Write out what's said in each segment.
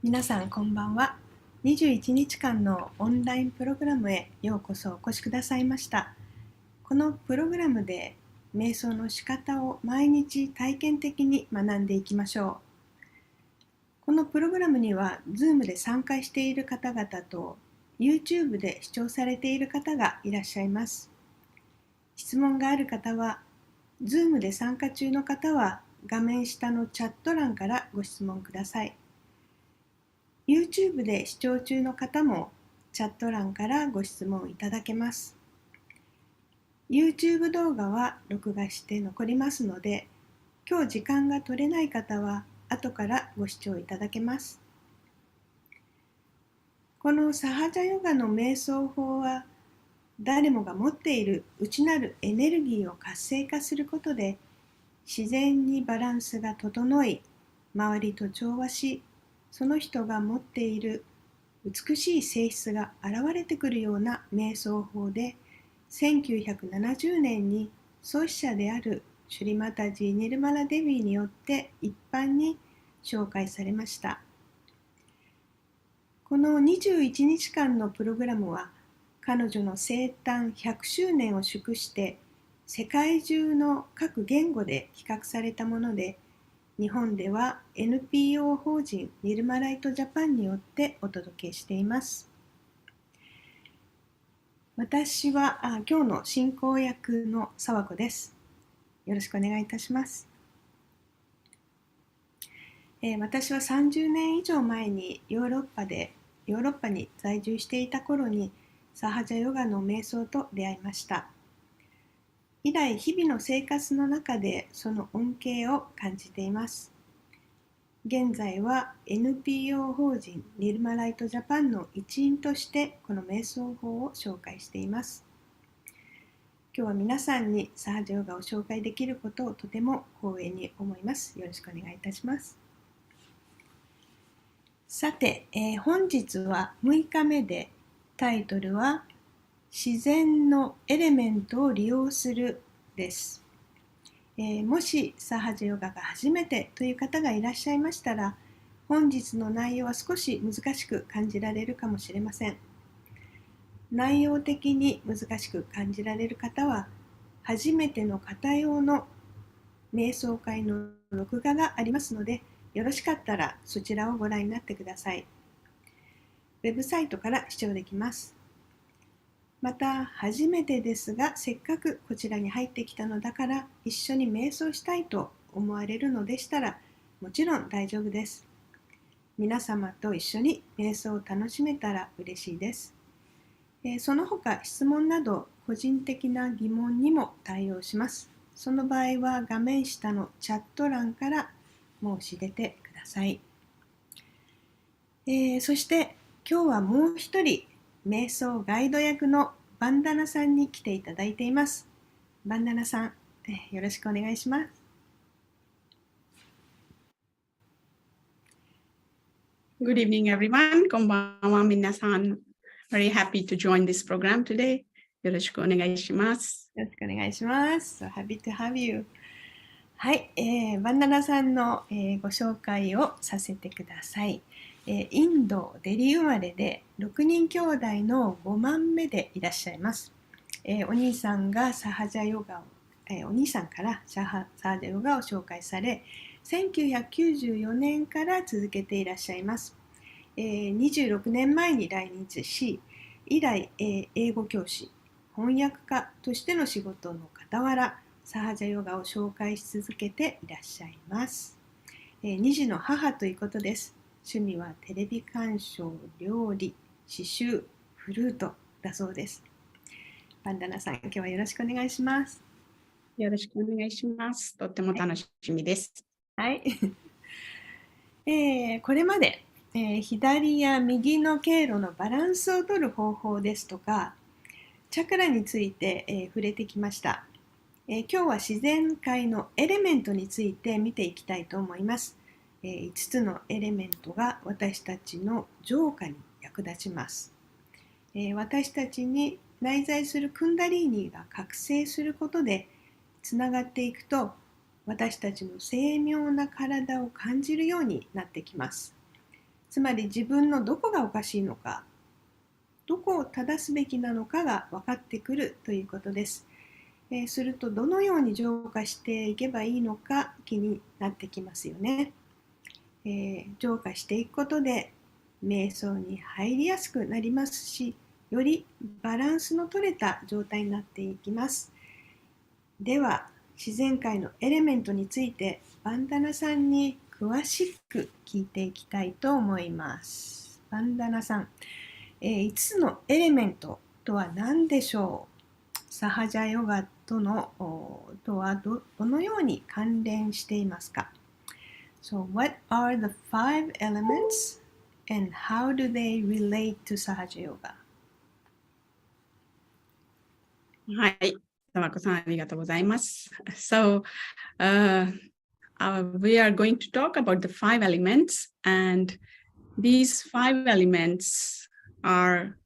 皆さんこんばんは。21日間のオンラインプログラムへようこそお越しくださいました。このプログラムで瞑想の仕方を毎日体験的に学んでいきましょう。このプログラムには Zoom で参加している方々と YouTube で視聴されている方がいらっしゃいます。質問がある方は Zoom で参加中の方は画面下のチャット欄からご質問ください。YouTube で視聴中の方もチャット欄からご質問いただけます。YouTube 動画は録画して残りますので、今日時間が取れない方は後からご視聴いただけます。このサハジャヨガの瞑想法は、誰もが持っている内なるエネルギーを活性化することで、自然にバランスが整い、周りと調和し、その人が持っている美しい性質が現れてくるような瞑想法で、1970年に創始者であるシュリマタジー・ニルマラ・デビーによって一般に紹介されました。この21日間のプログラムは、彼女の生誕100周年を祝して世界中の各言語で企画されたもので、日本では NPO 法人ニルマライトジャパンによってお届けしています。私は今日の進行役の沢子です。よろしくお願いいたします。私は30年以上前にヨーロッパに在住していた頃にサハジャヨガの瞑想と出会いました。以来日々の生活の中でその恩恵を感じています。現在は NPO 法人ニルマライトジャパンの一員としてこの瞑想法を紹介しています。今日は皆さんにサハジャヨガを紹介できることをとても光栄に思います。よろしくお願いいたします。さて、本日は6日目で、タイトルは自然のエレメントを利用するです。もしサハジャヨガが初めてという方がいらっしゃいましたら、本日の内容は少し難しく感じられるかもしれません。内容的に難しく感じられる方は、初めての方用の瞑想会の録画がありますので、よろしかったらそちらをご覧になってください。ウェブサイトから視聴できます。また、初めてですが、せっかくこちらに入ってきたのだから一緒に瞑想したいと思われるのでしたら、もちろん大丈夫です。皆様と一緒に瞑想を楽しめたら嬉しいです。その他、質問など個人的な疑問にも対応します。その場合は画面下のチャット欄から申し出てください。そして今日はもう一人瞑想ガイド役のバンダナさんに来ていただいています。バンダナさん、よろしくお願いします。Good evening, everyone. こんばんは、皆さん。Very happy to join this program today. よろしくお願いします。よろしくお願いします。So happy to have you. はい、バンダナさんの、ご紹介をさせてください。インド・デリー生まれで6人兄弟の5番目でいらっしゃいます。お兄さんがサハジャヨガを、お兄さんからサハジャヨガを紹介され、1994年から続けていらっしゃいます。26年前に来日し、以来、英語教師、翻訳家としての仕事の傍ら、サハジャヨガを紹介し続けていらっしゃいます。2児の母ということです。趣味はテレビ鑑賞、料理、刺繍、フルートだそうです。バンダナさん、今日はよろしくお願いします。よろしくお願いします。とっても楽しみです。はい。これまで、左や右の経路のバランスを取る方法ですとか、チャクラについて、触れてきました。今日は自然界のエレメントについて見ていきたいと思います。5つのエレメントが私たちの浄化に役立ちます。私たちに内在するクンダリーニが覚醒することでつながっていくと、私たちの精妙な体を感じるようになってきます。つまり自分のどこがおかしいのか、どこを正すべきなのかが分かってくるということです。するとどのように浄化していけばいいのか気になってきますよね。浄化していくことで瞑想に入りやすくなりますし、よりバランスの取れた状態になっていきます。では、自然界のエレメントについてバンダナさんに詳しく聞いていきたいと思います。バンダナさん、5つのエレメントとは何でしょう？サハジャヨガとはどのように関連していますか？ So, what are the 5 elements and how do they relate to Sahaja Yoga? はい、たまこさんありがとうございます。So, we are going to talk about the 5 elements, and these 5 elements are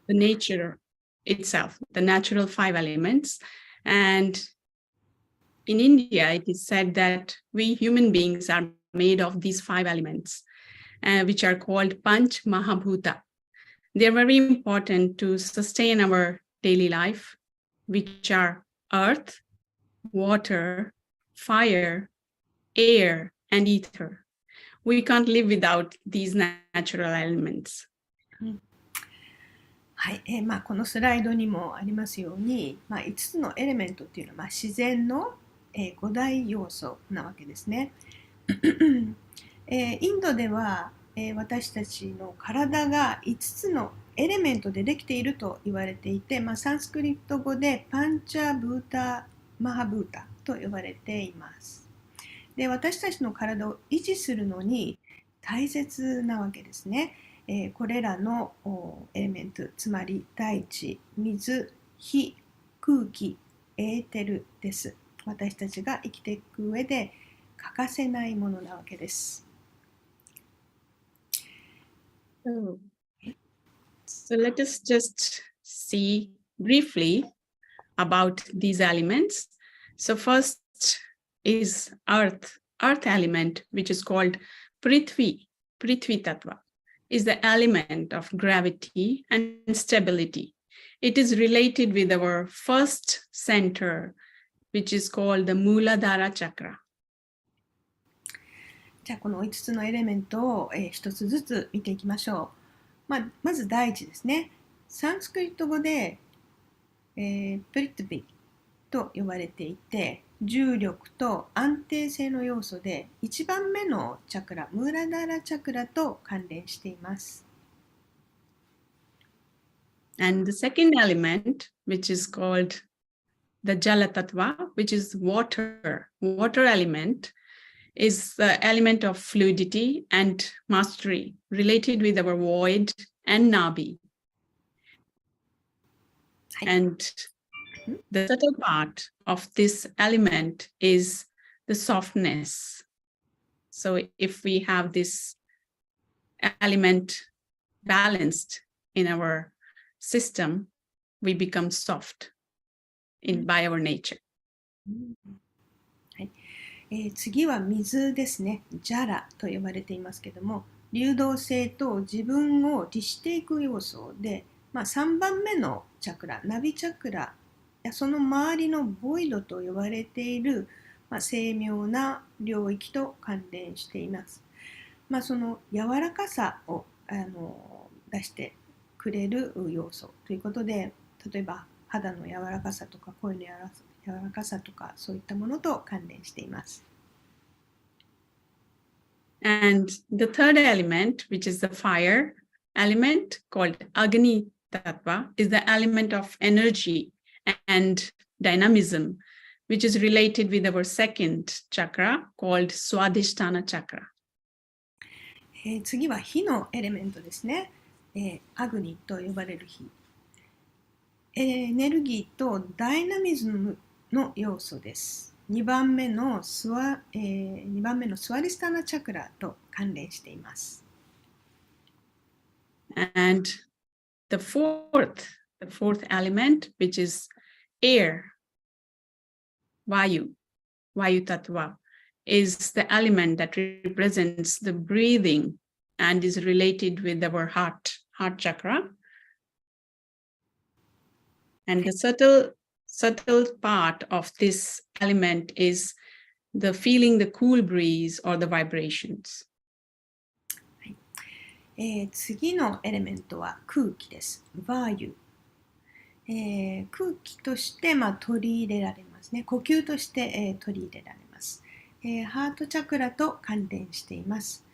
the nature itself, the natural 5 elements. And in India, it is said that we human beings are made of these 5 elements, which are called Panch Mahabhuta. They are very important to sustain our daily life, which are earth, water, fire, air, and ether. We can't live without these natural elements. はい、このスライドにもありますように、5つのエレメントっていうのは、自然の、5大要素なわけですね。インドでは、私たちの体が5つのエレメントでできていると言われていて、サンスクリット語でパンチャブータマハブータと呼ばれています。で、私たちの体を維持するのに大切なわけですね。これらのエレメント、つまり大地、水、火、空気、エーテルです。私たちが生きていく上で欠かせないものなわけです。So let us just see briefly about these elements. So first is earth element, which is called Prithvi Tattva, is the element of gravity and stability. It is related with our first center, which is called the Muladhara Chakra. じゃあこの5つのエレメントを一つずつ見ていきましょう。まず第一ですね。サンスクリット語で、プリトゥビと呼ばれていて、重力と安定性の要素で1番目のチャクラ、ムーラダーラチャクラと関連しています。And the second element, which is called the Jala Tattva, which is water element, is the element of fluidity and mastery related with our void and Nabi. And the subtle part of this element is the softness. So if we have this element balanced in our system, we become soft by our nature. 次は水ですね。ジャラと呼ばれていますけども、流動性と自分を律していく要素で、3番目のチャクラ、ナビチャクラやその周りのボイドと呼ばれている、精妙な領域と関連しています。その柔らかさを出してくれる要素ということで、例えば肌の柔らかさとか声の柔らかさとかそういったものと関連しています。And the third element, which is the fire element called Agni Tattva, is the element of energy and dynamism, which is related with our second chakra called Swadhisthana chakra. 次は火のエレメントですね。アグニと呼ばれる火。エネルギーとダイナミズムの要素です。2番目のスワリスタナチャクラと関連しています。And the fourth element, which is air, Vayu Tattva, is the element that represents the breathing and is related with our heart chakra. And the subtle part of this element is the feeling the cool breeze or the vibrations. 次のエレメントは空気です。バーユ。空気として、取り入れられますね。呼吸として、取り入れられます。ハートチャクラと関連しています。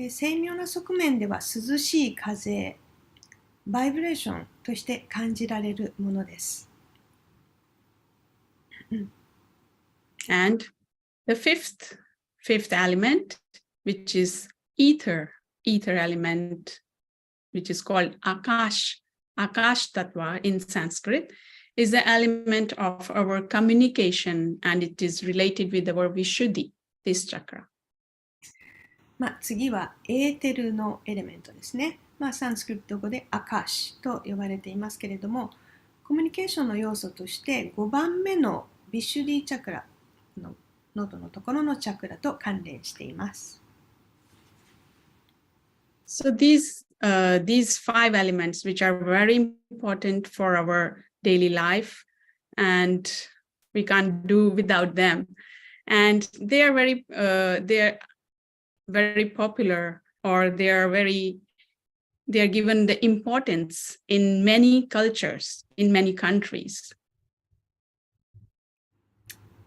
精妙な側面では涼しい風、バイブレーションとして感じられるものです。And the fifth element, which is ether element, which is called Akash Tattva in Sanskrit, is the element of our communication, and it is related with our Vishuddhi, this chakra. 次はエーテルのエレメントですね。サンスクリット語でアカシと呼ばれていますけれども、コミュニケーションの要素として5番目のビシュディチャクラの喉のところのチャクラと関連しています。So these five elements, which are very important for our daily life, and we can't do without them, and they are very popular, or they are given the importance in many cultures, in many countries.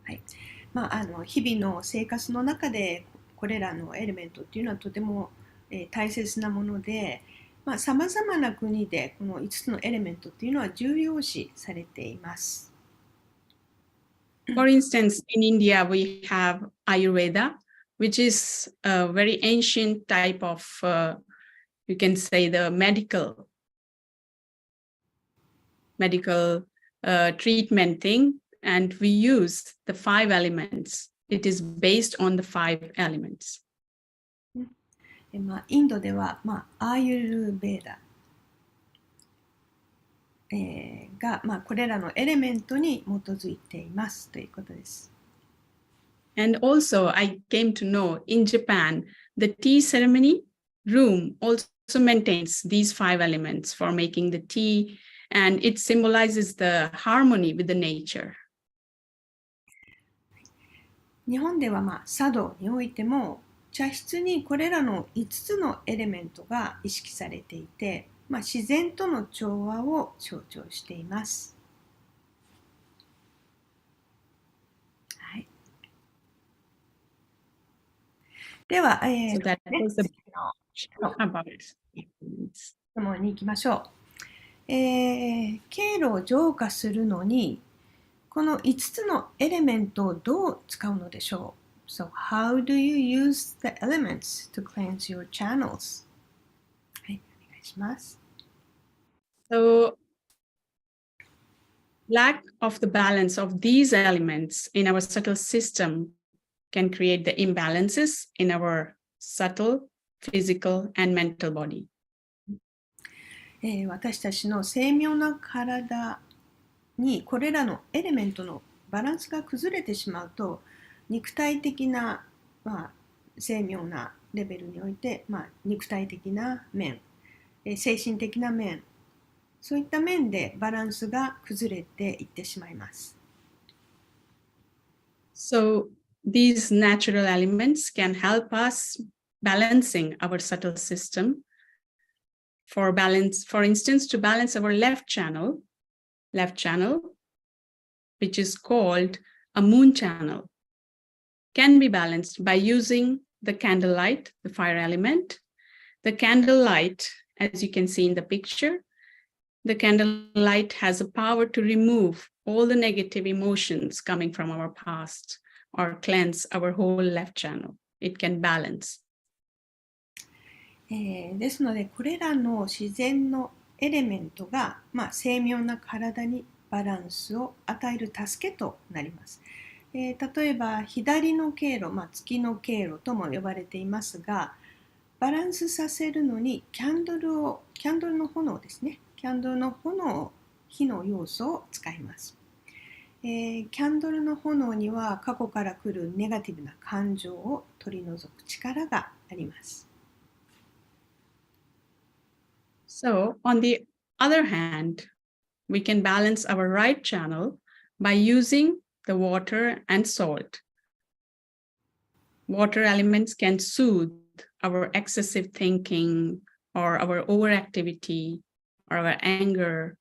はい。日々の生活の中でこれらのエレメントっていうのはとても大切なもので、さまざまな国でこの5つのエレメントっていうのは重要視されています。For instance, in India, we have Ayurveda, which is a very ancient type of, you can say, the medical treatment thing, and we use the 5 elements. It is based on the 5 elements. インドでは、アーユルベーダ、が、これらのエレメントに基づいていますということです。And also, I came to know in Japan, the tea ceremony room also maintains these 5 elements for making the tea, and it symbolizes the harmony with the nature. 日本では、茶道においても茶室にこれらの5つのエレメントが意識されていて、自然との調和を象徴しています。はい、では、質問に行きましょう。経路を浄化するのに、この5つのエレメントをどう使うのでしょう？ So, how do you use the elements to cleanse your channels? はい、お願いします。So, lack of the balance of these elements in our subtle system can create the imbalances in our subtle, physical, and mental body. 私たちの精妙な体にこれらのエレメントのバランスが崩れてしまうと、肉体的な、精妙なレベルにおいて、肉体的な面、精神的な面、そういった面でバランスが崩れていってしまいます。So, these natural elements can help us balancing our subtle system. For instance, to balance our left channel, which is called a moon channel, can be balanced by using the candlelight, the fire element. The candlelight, as you can see in the picture, the candlelight has a power to remove all the negative emotions coming from our past or cleanse our whole left channel. It can balance. ですので、これらの自然のエレメントが、精妙な体にバランスを与える助けとなります。例えば、左の経路、月の経路とも呼ばれていますが、バランスさせるのにキャンドルの炎ですね。キャンドルの炎、火の要素を使います。キャンドルの炎には過去から来るネガティブな感情を取り除く力があります。So, on the other hand, we can balance our right channel by using the water and salt. Water elements can soothe our excessive thinking or our overactivity or our anger.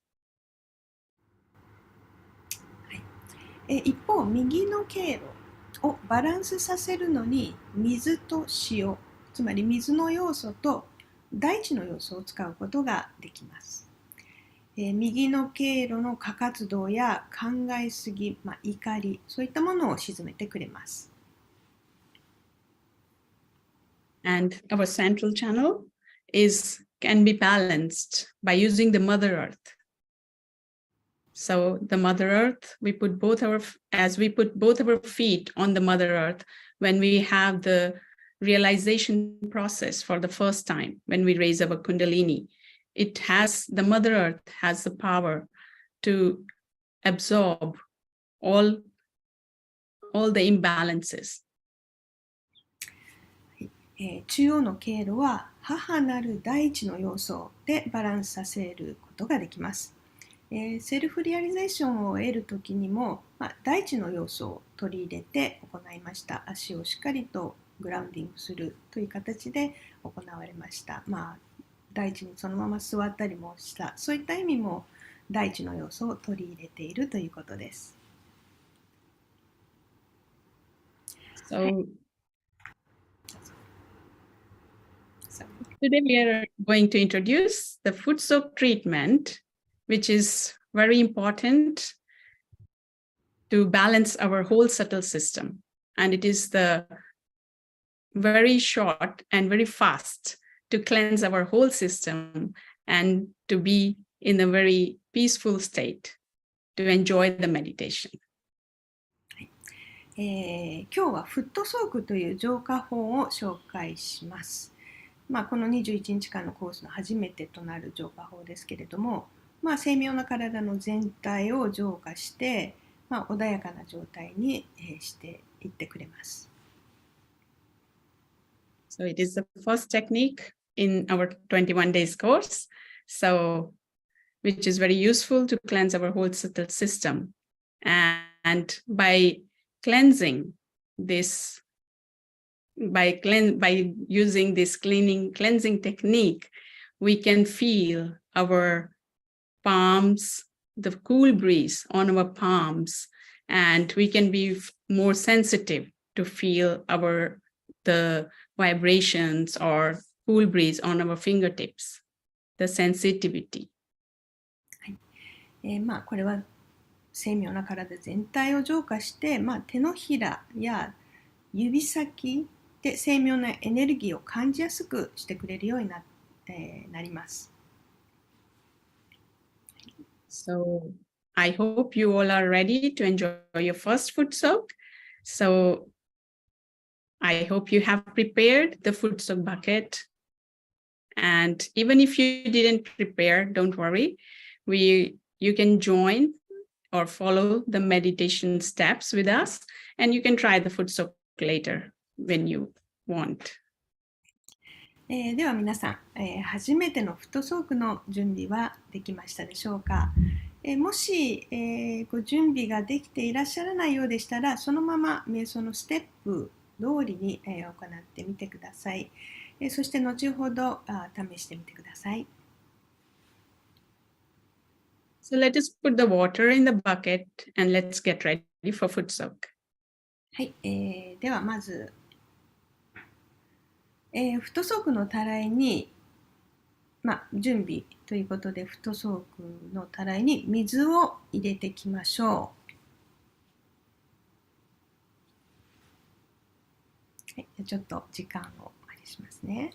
一方、右の経路をバランスさせるのに水と塩、つまり水の要素と大地の要素を使うことができます。右の経路の過活動や考えすぎ、怒り、そういったものを鎮めてくれます。And our central channel can be balanced by using the Mother Earth. So the Mother Earth, as we put both our feet on the Mother Earth, when we have the realization process for the first time, when we raise our Kundalini, the Mother Earth has the power to absorb all the imbalances. 中央の経路は母なる大地の要素でバランスさせることができます。セルフリアリゼーションを得るときにも、大地の要素を取り入れて行いました。足をしっかりとグラウンディングするという形で行われました。大地にそのまま座ったりもした。そういった意味も大地の要素を取り入れているということです。Today we are going to introduce the foot soak treatment, which is very important to balance our whole subtle system. And it is the very short and very fast to cleanse our whole system and to be in a very peaceful state to enjoy the meditation. 今日はフットソークという浄化法を紹介します。この21日間のコースの初めてとなる浄化法ですけれども、精妙な体の全体を浄化して、穏やかな状態にしていってくれます。So it is the first technique in our 21 days course, which is very useful to cleanse our whole subtle system. And by cleansing this, by using this cleansing technique, we can feel our palms, the cool breeze on our palms, and we can be more sensitive to feel the vibrations or cool breeze on our fingertips, the sensitivity. これは精妙な体全体を浄化して、手のひらや指先で精妙なエネルギーを感じやすくしてくれるようになります。So I hope you all are ready to enjoy your first foot soak. So I hope you have prepared the foot soak bucket. And even if you didn't prepare, don't worry. You can join or follow the meditation steps with us, and you can try the foot soak later when you want. では皆さん、初めてのフットソークの準備はできましたでしょうか。もし、ご準備ができていらっしゃらないようでしたら、そのまま瞑想のステップ通りに、行ってみてください。そして後ほど試してみてください。So let us put the water in the bucket and let's get ready for foot soak. はい、ではまず、フットソークのたらいに、準備ということでフットソークのたらいに水を入れていきましょう。はい、ちょっと時間をあれしますね。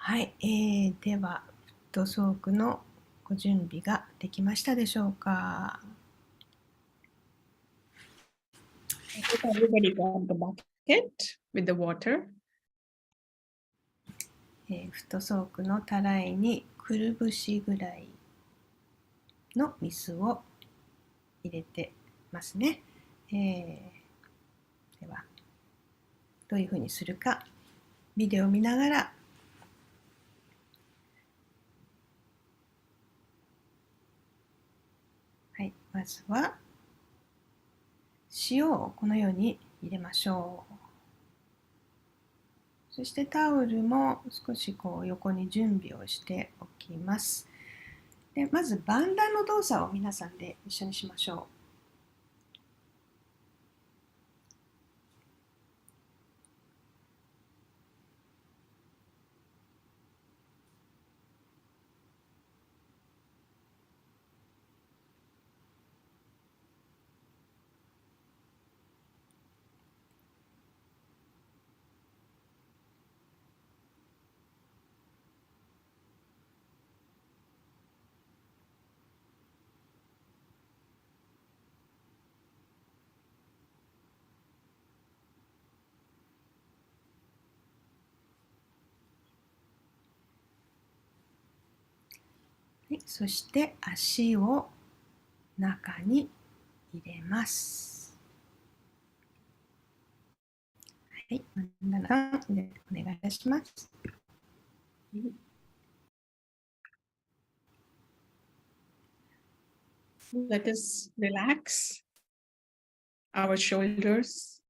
はい、では、フットソークのご準備ができましたでしょうか。I hope everybody got the bucket with the water. フットソークのたらいにくるぶしぐらいの水を入れてますね。では、どういうふうにするか、ビデオを見ながらはい、まずは塩をこのように入れましょう。そしてタオルも少し横に準備をしておきます。でまずバンダの動作を皆さんで一緒にしましょう。はい、そして足を中に入れます。はい、真ん中でお願いいたします。Let us relax our shoulders.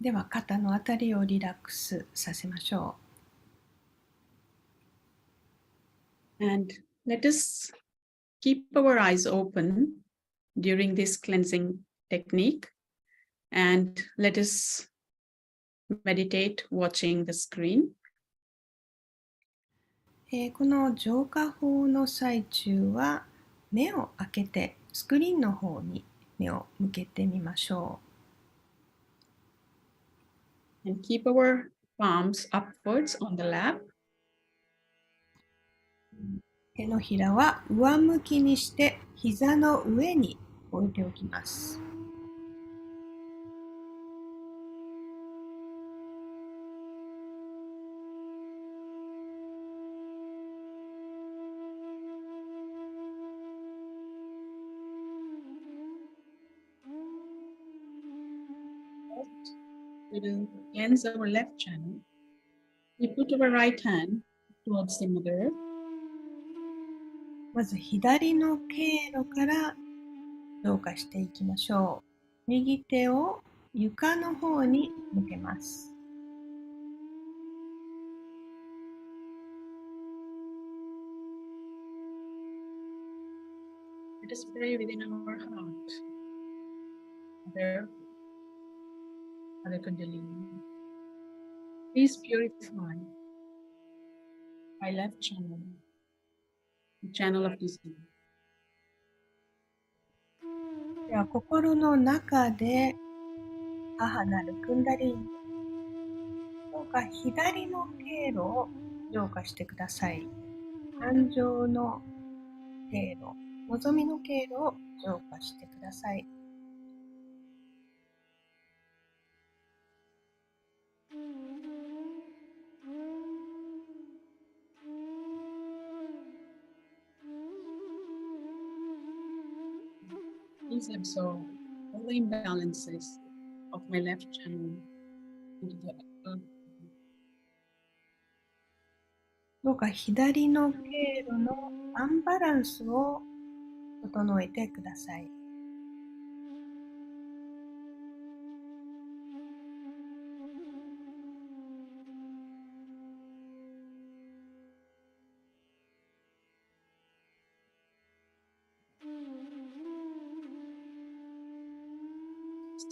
では肩のあたりをリラックスさせましょう。And let us keep our eyes open during this cleansing technique. And let us meditate watching the screen. この浄化法の最中は目を開けてスクリーンの方に目を向けてみましょう。And keep our palms upwards on the lap. 手のひらは上向きにして膝の上に置いておきます。We will cleanse our left channel. We put our right hand towards the mirror. まず左の経路から浄化していきましょう。右手を床の方に向けます。Let us pray within our heart. Mother Kundalini, please purify my left channel, the channel of desire. では心の中で母なるクンダリーニ、どうか左の経路を浄化してください。感情の経路、望みの経路を浄化してください。Please absorb all the imbalances of my left channel into the upper. どうか左の経路のアンバランスを整えてください。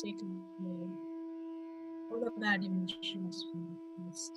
Take away all the bad emotions from the past.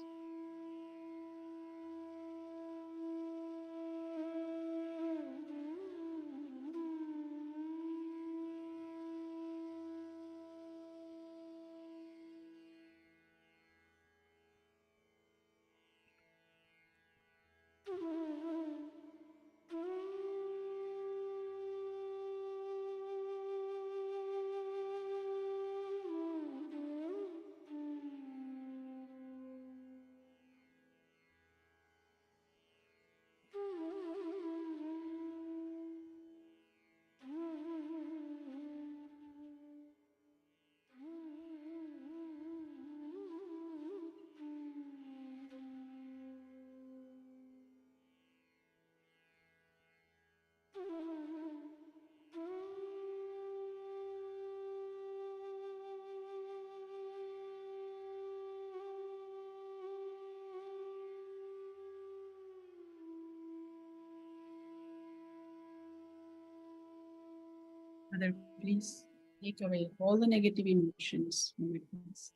Mother, please take away all the negative emotions we witnessed.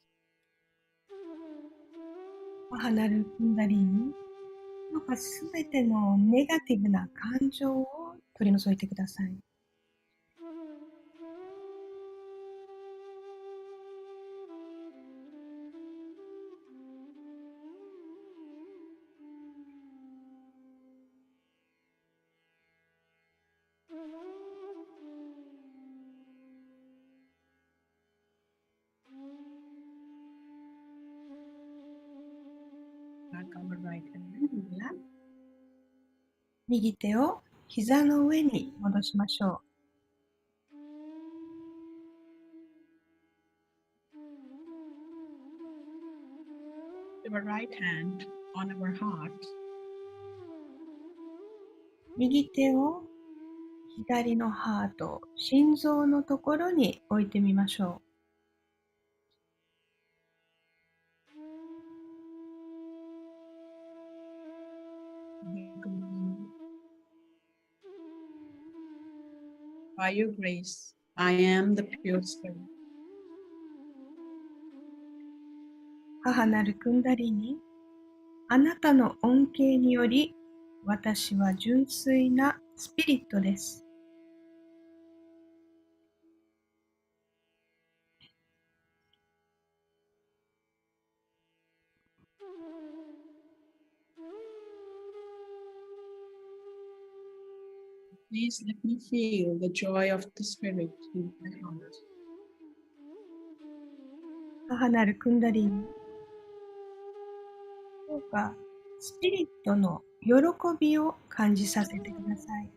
母なるクンダリーに、どうかすべてのネガティブな感情を取り除いてください。Back our right hand in the lap. 右手を膝の上に戻しましょう。Our right hand on our heart. 右手を左のハート、心臓のところに置いてみましょう。By your grace, I am the pure spirit. 母なるクンダリーに、あなたの恩恵により、私は純粋なスピリットです。Please let me feel the joy of the spirit in my heart. 母なるクンダリーに、どうかスピリットの喜びを感じさせてください。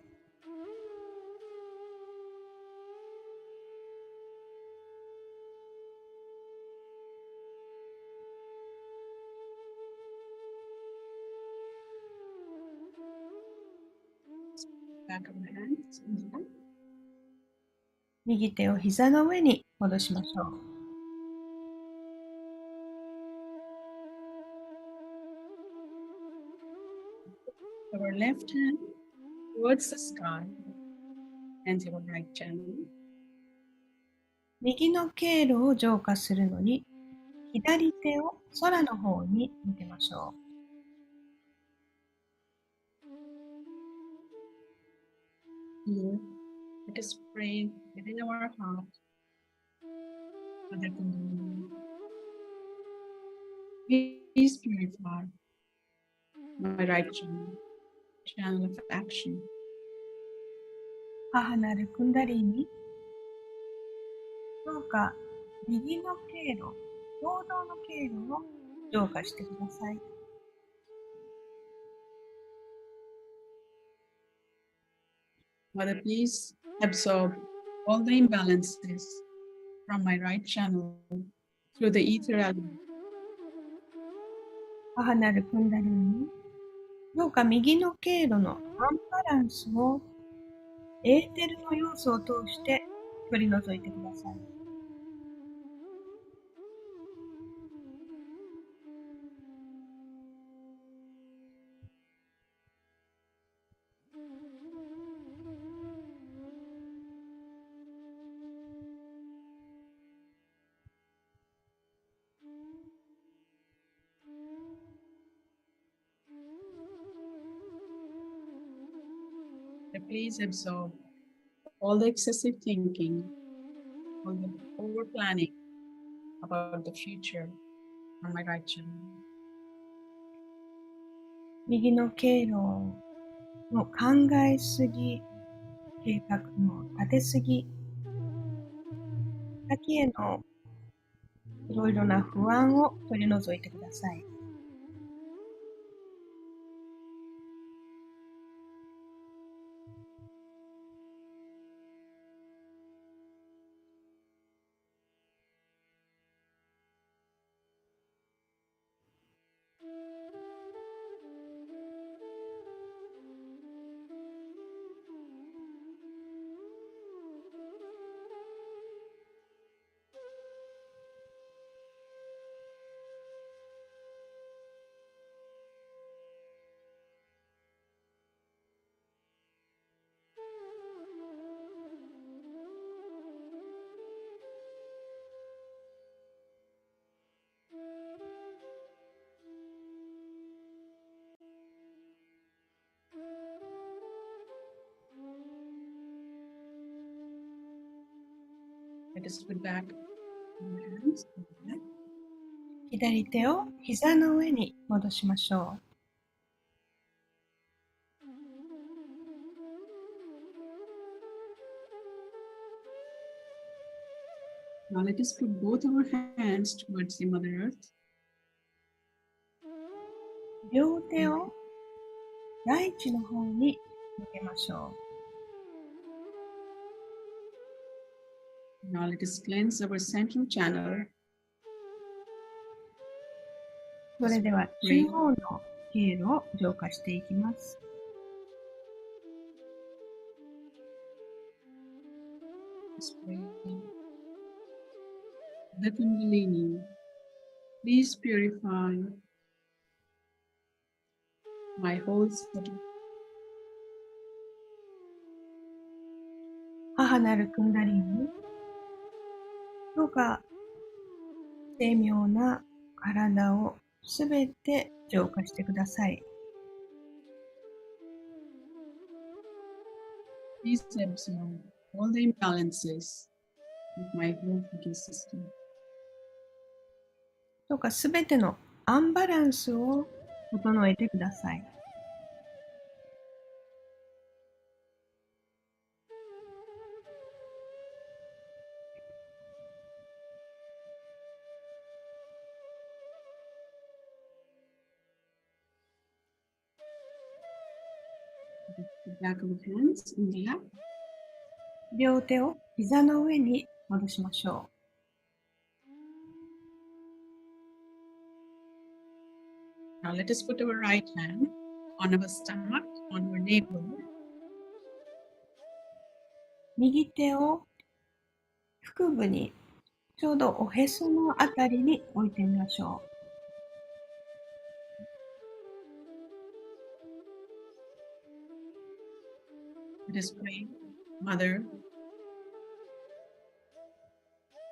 Back of the hands in the lap. 右手を膝の上に戻しましょう。Our left hand towards the sky and your right channel. 右の経路を浄化するのに、左手を空の方に向けましょう。Here, let us pray within our heart. Mother Kundalini, please purify my right channel of action. 母なるクンダリーに、どうか右の経路、行動の経路を浄化してください。Mother, please absorb all the imbalances from my right channel through the ether element. 母なるクンダリーに、どうか右の経路のアンバランスをエーテルの要素を通して取り除いてください。Please absorb all the excessive thinking, all the over planning about the future on my right channel. 右の経路の考えすぎ、計画の立てすぎ、先へのいろいろな不安を取り除いてください。Let us put back our hands. 左手を膝の上に戻しましょ Now let us put both our hands towards the Mother Earth. う。両手を大地の方に向けましょ Now let us cleanse our central channel. う。それでは中央の経路を浄化していきます。Let's pray. The Kundalini, please purify my whole body. 母なるクンダリーニ、どうか精妙な体をすべて浄化してください。Please absorb all the imbalances of my whole body system. どうかすべてのアンバランスを整えてください。The back of the hands in the lap. 両手を膝の上に戻しましょ Now let us put our right hand on our stomach, on our navel. う。右手を腹部にちょうどおへそのあたりに置いてみましょ Let us pray. Mother,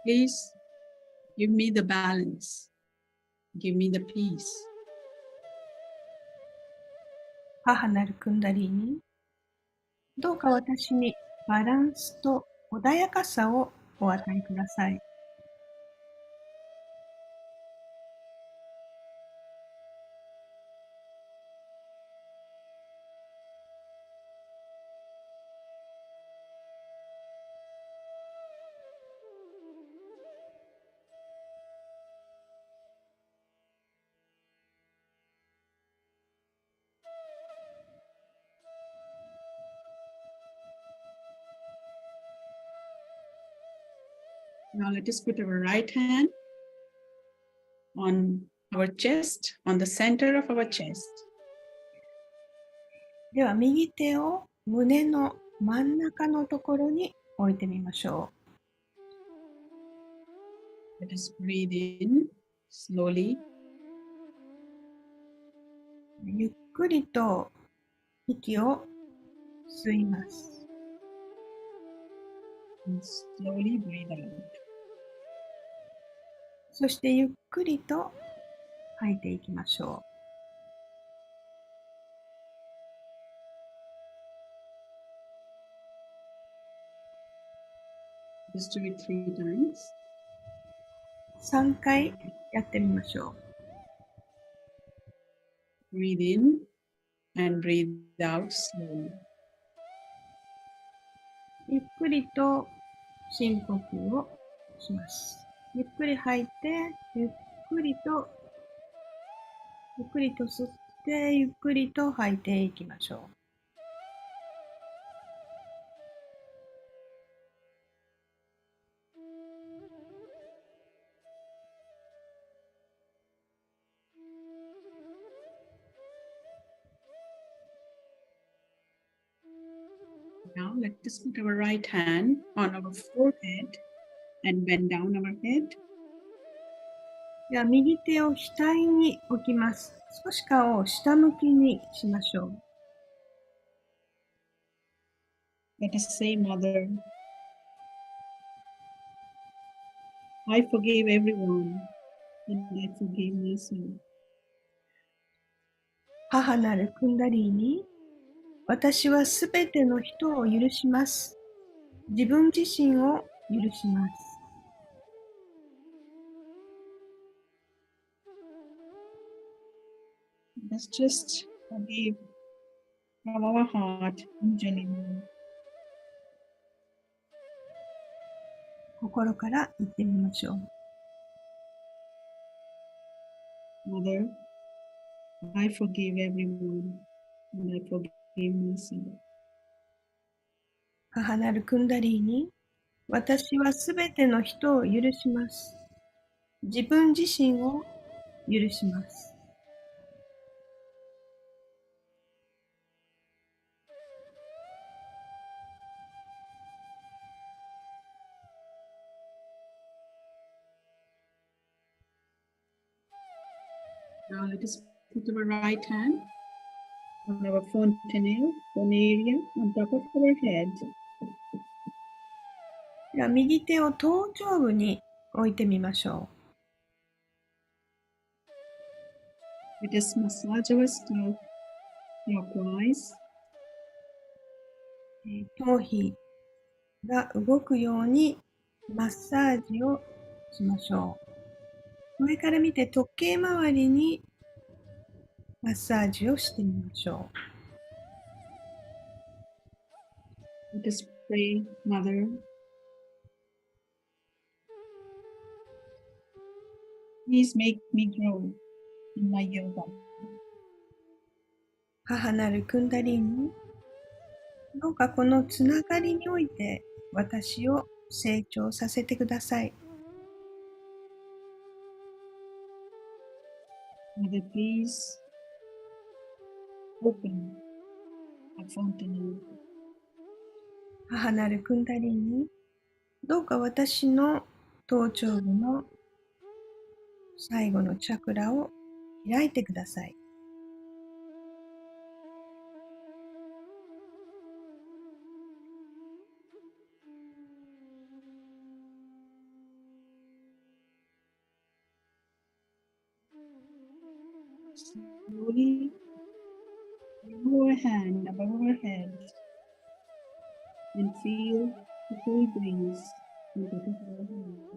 please give me the balance. Give me the peace. う。母なるクンダリーニ、どうか私にバランスと穏やかさをお与えください。Now let us put our right hand on our chest, on the center of our chest. では右手を胸の真ん中のところに置いてみましょ Let us breathe in slowly. う。ゆっくりと息を吸います。 And slowly breathe out. そしてゆっくりと吐いていきましょ Just do it 3 times. う。3回やってみましょう。 Breathe in and breathe out slowly. ゆっくりと深呼吸をします。ゆっくり吐いて、ゆっくりと吸って、ゆっくりと吐いていきましょう。Now let us put our right hand on our forehead and bend down our head. では右手を額に置きます。少し顔を下向きにしましょう。 Let us say, Mother, I forgive everyone and I forgive myself. 母なるクンダリーに、私はすべての人を許します。自分自身を許します。Let's just forgive from our heart in genuine. 心から言ってみましょう。Mother, I forgive everyone, and I forgive myself. 母なるクンダリーに、私はすべての人を許します。自分自身を許します。Now let us put our right hand on our fontanel, one area on top of our head. では右手を頭頂部に置いてみましょ Let us massage our scalp clockwise. う。頭皮が動くようにマッサージをしましょう。上から見て時計回りにマッサージをしてみましょう。 Let us pray, Mother. Please make me grow in my yoga. 母なるクンダリーに、どうかこのつながりにおいて私を成長させてください。Mother, please open a fountain. 母なるクンダリーに、どうか私の頭頂部の最後のチャクラを開いてください。Slowly remove our hand above our head and feel the cool breeze on top of our head.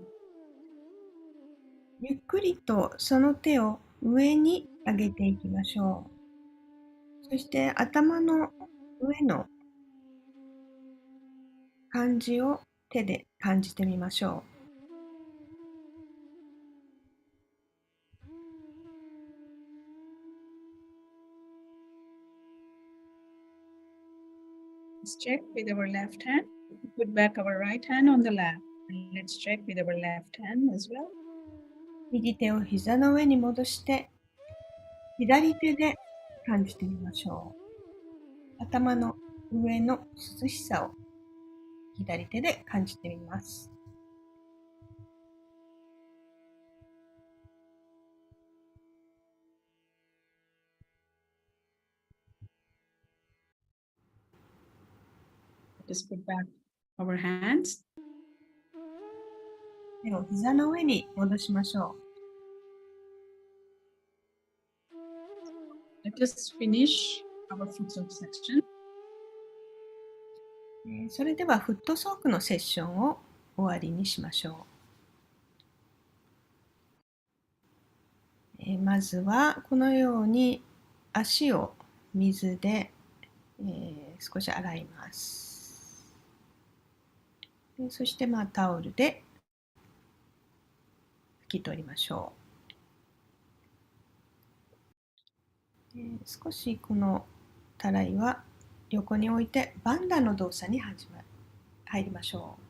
ゆっくりとその手を上に上げていきましょう。そして頭の上の感じを手で感じてみましょう。Let's check with our left hand. Put back our right hand on the lap. And let's check with our left hand as well. 右手を膝の上に戻して、左手で感じてみましょう。頭の上の涼しさを左手で感じてみます。Just put back our hands. 手を膝の上に戻しましょう。Let us finish our foot soak section. それではフットソークのセッションを終わりにしましょう。まずはこのように足を水で、少し洗います。そしてタオルで拭き取りましょう。少しこのたらいは横に置いてバンダの動作に入りましょう。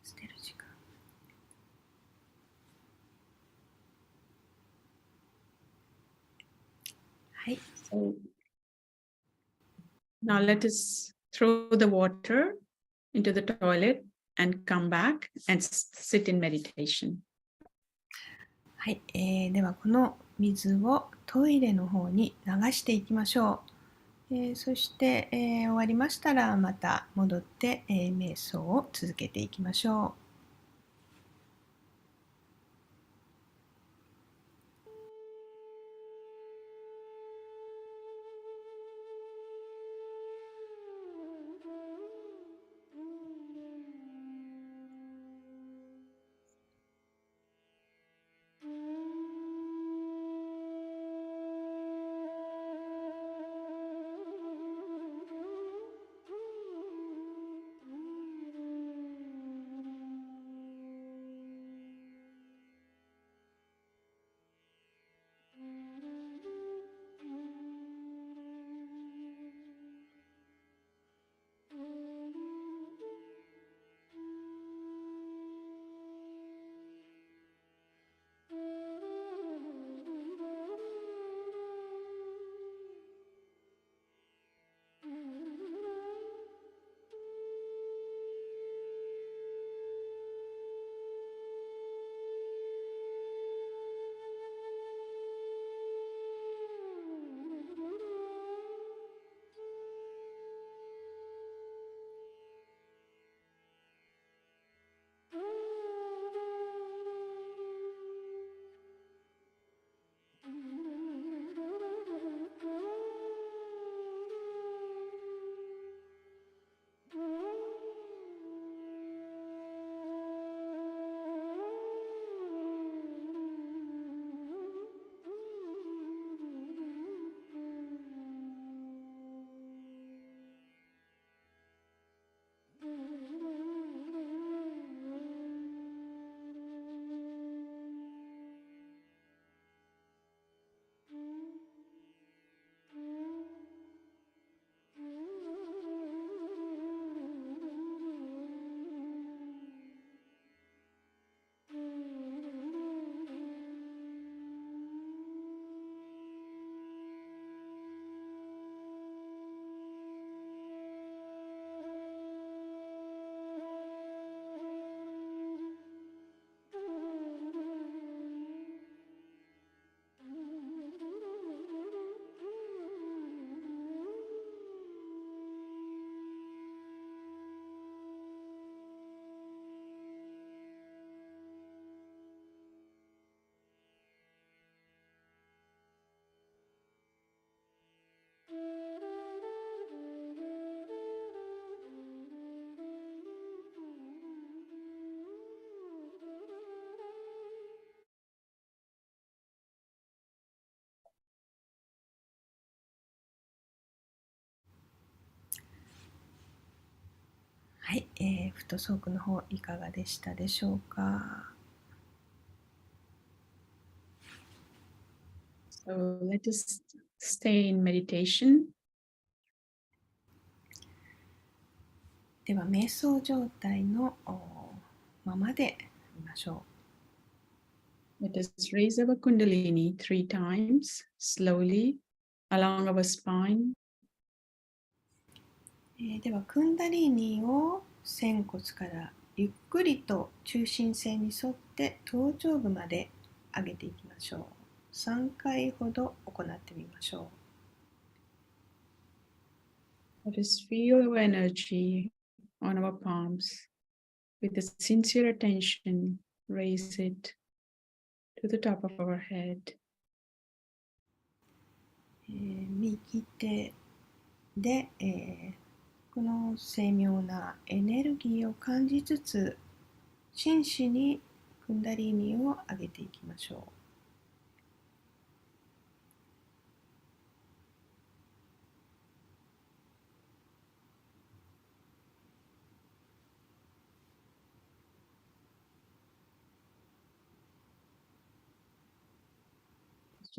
捨てる時間。はい。So now let us throw the water into the toilet and come back and sit in meditation. はい、ではこの水をトイレの方に流していきましょう。そして、終わりましたらまた戻って、瞑想を続けていきましょう。はい、フットソークの方いかがでしたでしょうか。So let us stay in meditation. では瞑想状態のままで見ましょう。Let us raise our Kundalini 3 times slowly along our spine. ではクンダリーニを仙骨からゆっくりと中心線に沿って頭頂部まで上げていきましょう。3回ほど行ってみましょう。Let us feel our energy on our palms. With a sincere attention, raise it to the top of our head. 右手で、この精妙なエネルギーを感じつつ真摯にクンダリーニを上げていきましょう。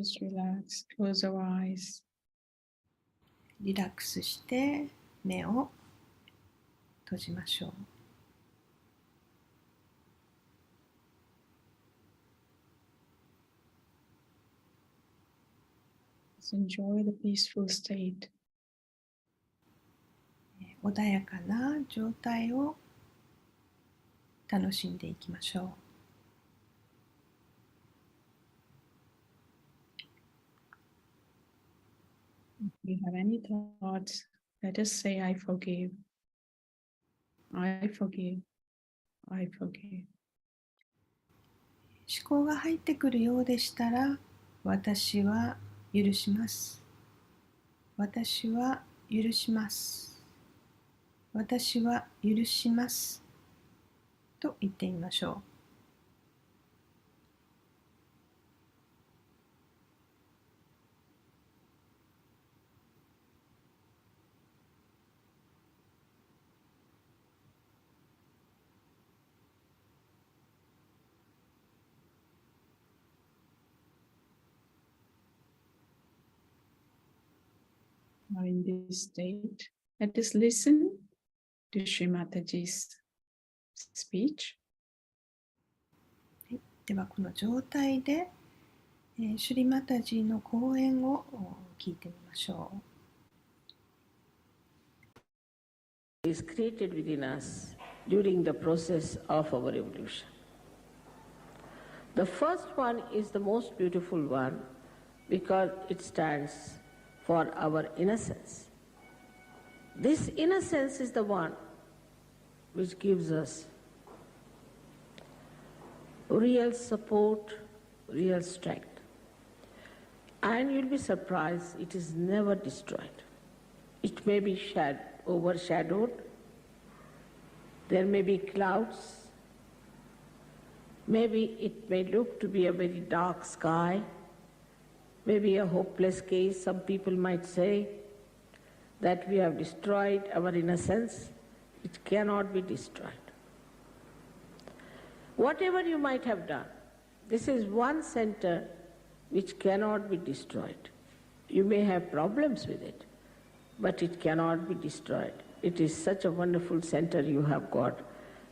Just relax, close our eyes. リラックスして目を閉じましょう。Enjoy the peaceful state. 穏やかな状態を楽しんでいきましょう。If we have any thoughts, let us say, I forgive. I forgive. I forgive. 思考が入ってくるようでしたら、私は許します。私は許します。私は許します。と言ってみましょう。Now in this state, let us listen to Sri Mataji's speech. ではこの状態で、シュリマタジーの講演を聞いてみましょう。is created within us during the process of our evolution. The first one is the most beautiful one because it stands for our innocence. This innocence is the one which gives us real support, real strength. And you'll be surprised, it is never destroyed. It may be overshadowed, there may be clouds, maybe it may look to be a very dark sky, maybe a hopeless case. Some people might say that we have destroyed our innocence. It cannot be destroyed. Whatever you might have done, this is one center which cannot be destroyed. You may have problems with it, but it cannot be destroyed. It is such a wonderful center you have got,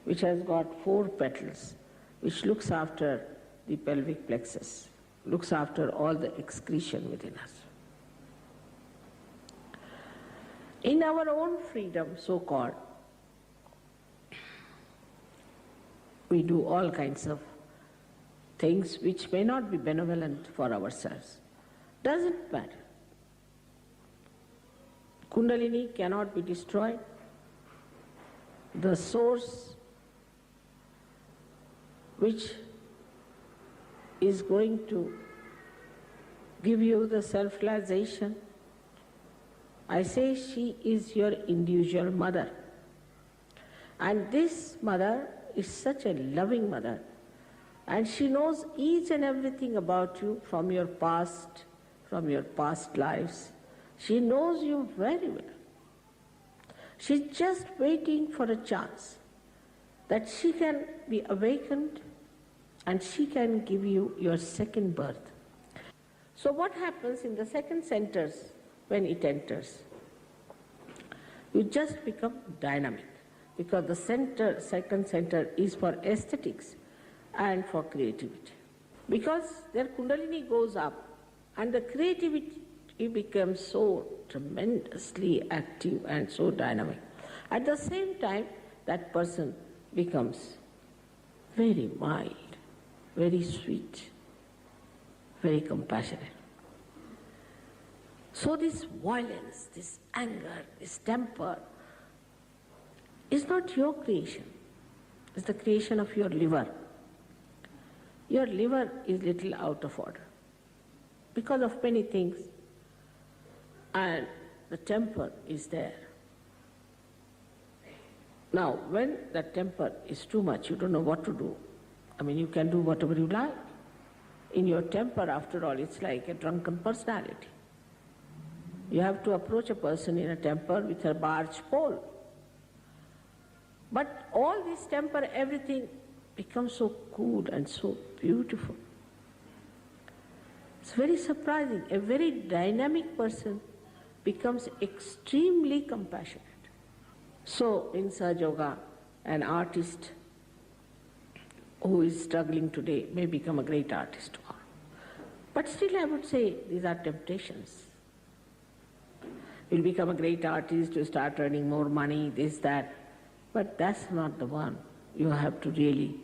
which has got 4 petals, which looks after the pelvic plexus, looks after all the excretion within us. In our own freedom, so-called, we do all kinds of things which may not be benevolent for ourselves. Doesn't matter. Kundalini cannot be destroyed. The source which is going to give you the self-realization, I say she is your individual mother. And this mother is such a loving mother. And she knows each and everything about you from your past lives. She knows you very well. She's just waiting for a chance that she can be awakened and she can give you your second birth. So what happens in the second centers when it enters? You just become dynamic because the second center is for aesthetics and for creativity. Because their Kundalini goes up and the creativity becomes so tremendously active and so dynamic. At the same time, that person becomes very mild, very sweet, very compassionate. So this violence, this anger, this temper is not your creation. It's the creation of your liver. Your liver is little out of order because of many things, and the temper is there. Now, when the temper is too much, you don't know what to do. I mean, you can do whatever you like. In your temper, after all, it's like a drunken personality. You have to approach a person in a temper with a barge pole. But all this temper, everything becomes so cool and so beautiful. It's very surprising. A very dynamic person becomes extremely compassionate. So in Sahaja Yoga, an artist who is struggling today may become a great artist tomorrow. But still I would say these are temptations. You'll become a great artist, you start earning more money, this, that. But that's not the one you have to really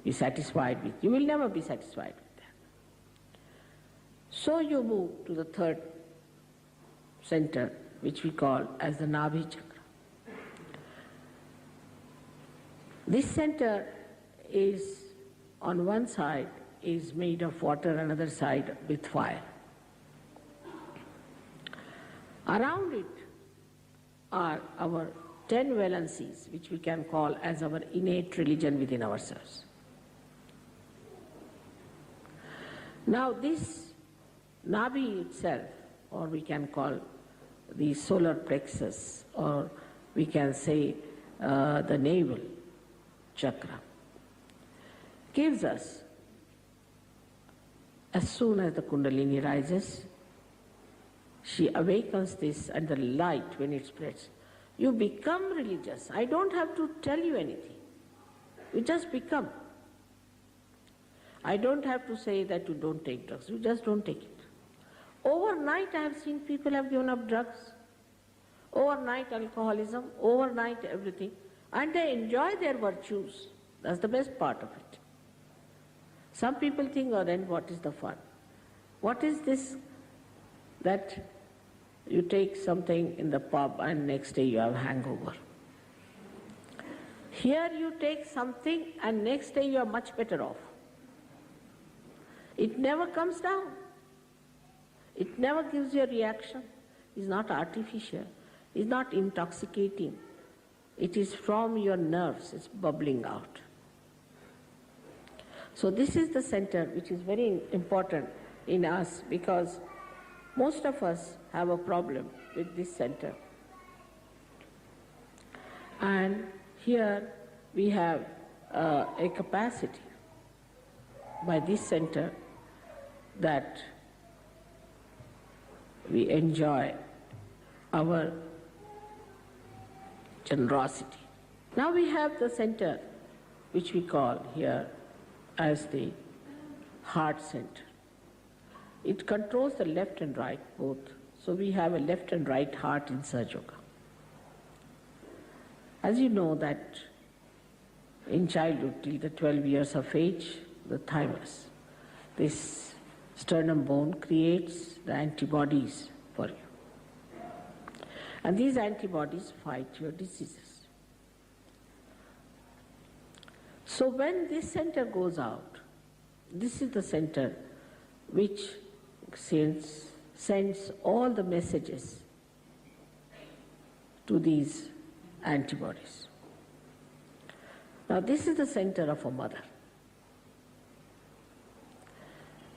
be satisfied with. You will never be satisfied with that. So you move to the third center, which we call as the Nabhi chakra. This center is, on one side, is made of water, another side with fire. Around it are our 10 valencies, which we can call as our innate religion within ourselves. Now this Nabhi itself, or we can call the solar plexus, or we can say the navel chakra, gives us, as soon as the Kundalini rises, she awakens this, and the light, when it spreads, you become religious. I don't have to tell you anything. You just become. I don't have to say that you don't take drugs. You just don't take it. Overnight, I have seen people have given up drugs. Overnight, alcoholism. Overnight, everything. And they enjoy their virtues. That's the best part of it. Some people think, oh, then what is the fun? What is this that you take something in the pub and next day you have hangover? Here you take something and next day you are much better off. It never comes down. It never gives you a reaction. It's not artificial. It's not intoxicating. It is from your nerves. It's bubbling out. So this is the center which is very important in us, because most of us have a problem with this center. And here we have a capacity by this center that we enjoy our generosity. Now we have the center which we call here as the heart center. It controls the left and right both. So we have a left and right heart in Sahaja Yoga. As you know that in childhood till the 12 years of age, the thymus, this sternum bone creates the antibodies for you. And these antibodies fight your diseases. So when this center goes out, this is the center which sends all the messages to these antibodies. Now this is the center of a mother.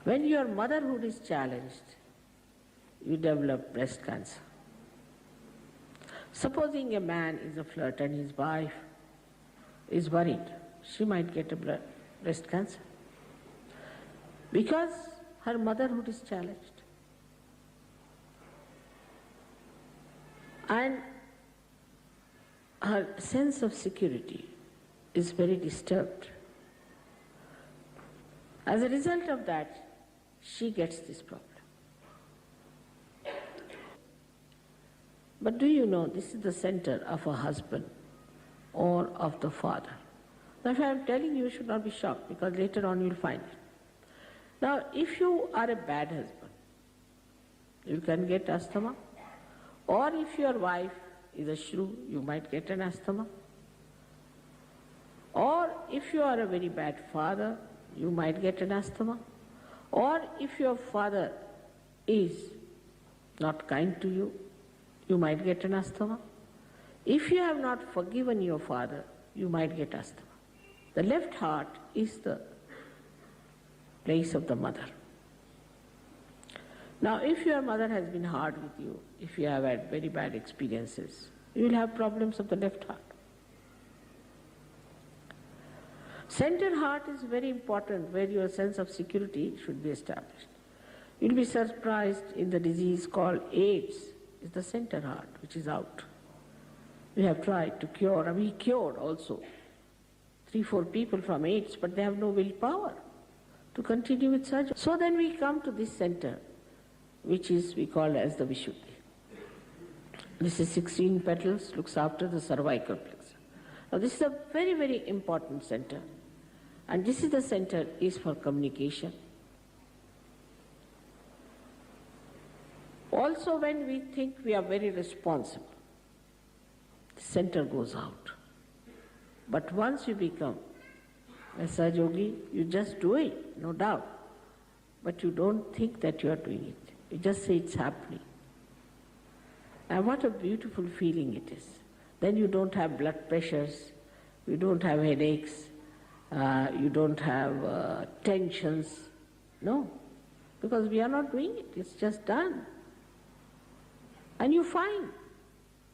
When your motherhood is challenged, you develop breast cancer. Supposing a man is a flirt and his wife is worried, she might get a breast cancer because her motherhood is challenged. And her sense of security is very disturbed. As a result of that, she gets this problem. But do you know, this is the center of a husband or of the father. Now if I am telling you, you should not be shocked, because later on you will find it. Now if you are a bad husband, you can get asthma, or if your wife is a shrew, you might get an asthma, or if you are a very bad father, you might get an asthma, or if your father is not kind to you, you might get an asthma. If you have not forgiven your father, you might get asthma. The left heart is the place of the mother. Now, if your mother has been hard with you, if you have had very bad experiences, you will have problems of the left heart. Center heart is very important, where your sense of security should be established. You will be surprised in the disease called AIDS, is the center heart, which is out. We have tried to cure, and we cured also 3-4 people from AIDS, but they have no willpower to continue with surgery. So then we come to this center, which is we call as the Vishuddhi. This is 16 petals, looks after the cervical plexus. Now this is a very, very important center. And this is the center is for communication. All Also, when we think we are very responsible, the center goes out. But once you become a Sahajogi, you just do it, no doubt. But you don't think that you are doing it. You just say it's happening. And what a beautiful feeling it is. Then you don't have blood pressures, you don't have headaches, you don't have tensions. No, because we are not doing it, it's just done. And you find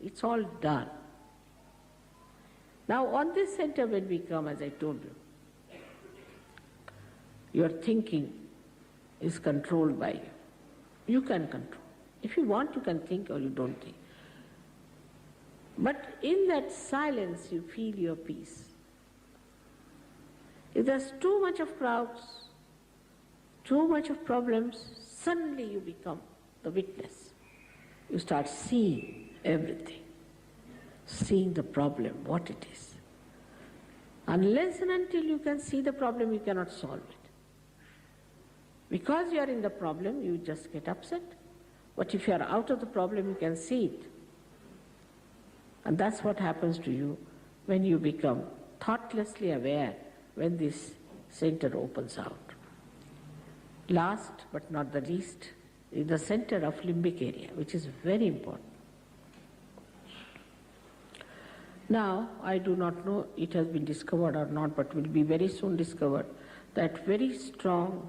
it's all done. Now on this center when we come, as I told you, your thinking is controlled by you. You can control. If you want, you can think or you don't think. But in that silence, you feel your peace. If there's too much of crowds, too much of problems, suddenly you become the witness. You start seeing everything, seeing the problem, what it is. Unless and until you can see the problem, you cannot solve it. Because you are in the problem, you just get upset. But if you are out of the problem, you can see it. And that's what happens to you when you become thoughtlessly aware when this center opens out. Last but not the least is the center of limbic area, which is very important. Now, I do not know it has been discovered or not, but will be very soon discovered that very strong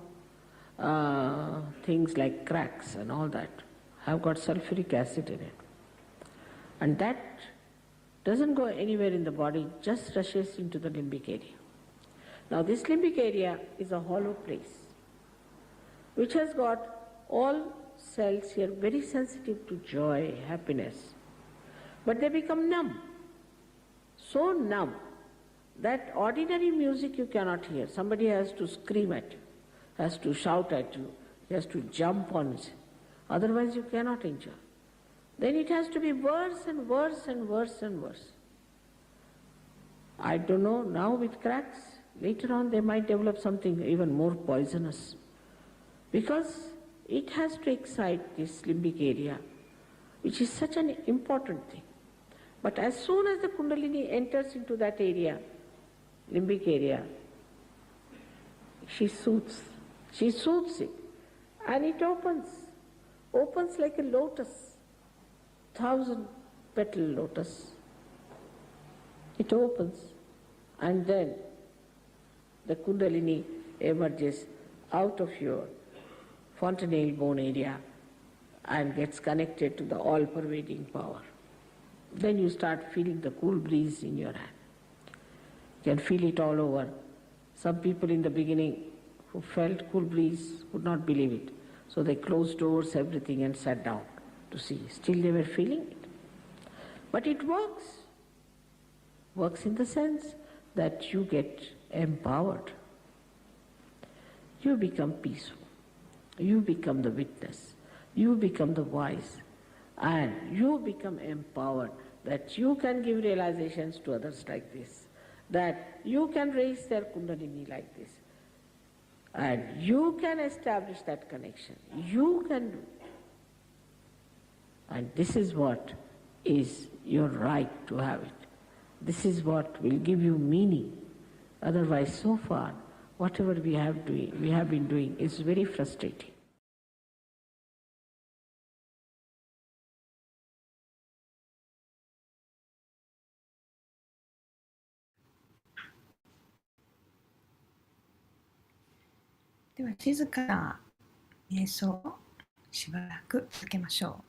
things like cracks and all that have got sulfuric acid in it. And that doesn't go anywhere in the body, just rushes into the limbic area. Now this limbic area is a hollow place which has got all cells here very sensitive to joy, happiness, but they become numb. So numb that ordinary music you cannot hear. Somebody has to scream at you, has to shout at you, has to jump on it. Otherwise you cannot enjoy. Then it has to be worse and worse and worse and worse. I don't know, now with cracks, later on they might develop something even more poisonous. Because it has to excite this limbic area, which is such an important thing. But as soon as the Kundalini enters into that area, limbic area, she soothes it, and it opens like a lotus, 1,000-petal lotus. It opens, and then the Kundalini emerges out of your fontanelle bone area and gets connected to the all-pervading power. Then you start feeling the cool breeze in your hand. You can feel it all over. Some people in the beginning who felt cool breeze could not believe it. So they closed doors, everything, and sat down to see. Still they were feeling it. But it works. Works in the sense that you get empowered. You become peaceful. You become the witness. You become the wise. And you become empowered that you can give realizations to others like this, that you can raise their Kundalini like this, and you can establish that connection. You can do. And this is what is your right to have it. This is what will give you meaning. Otherwise, so far, whatever we have been doing is very frustrating. では静かな瞑想をしばらく続けましょう。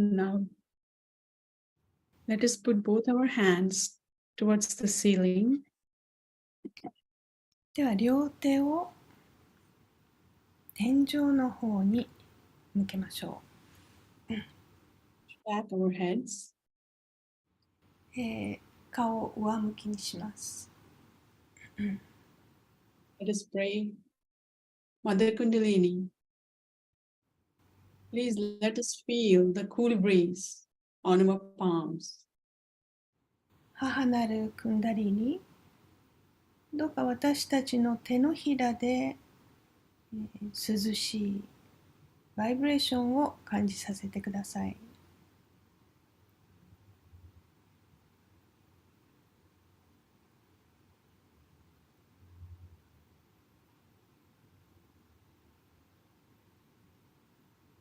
And now, let us put both our hands towards the ceiling. では両手を天井の方に向けましょ Back our heads. う。顔を上向きにします。Let us pray. Mother Kundalini, please let us feel the cool breeze on our palms. 母なるクンダリーに、どうか私たちの手のひらで、涼しいバイブレーションを感じさせてください。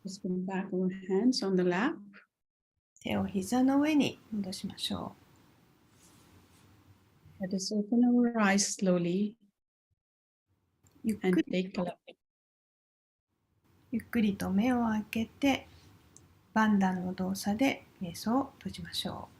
Let's put back our hands on the lap. 手を膝の上に戻しましょ Let us open our eyes slowly う。ゆっ and くり take a look. ゆっくりと目を開けて、バンダンの動作で瞑想を閉じましょう。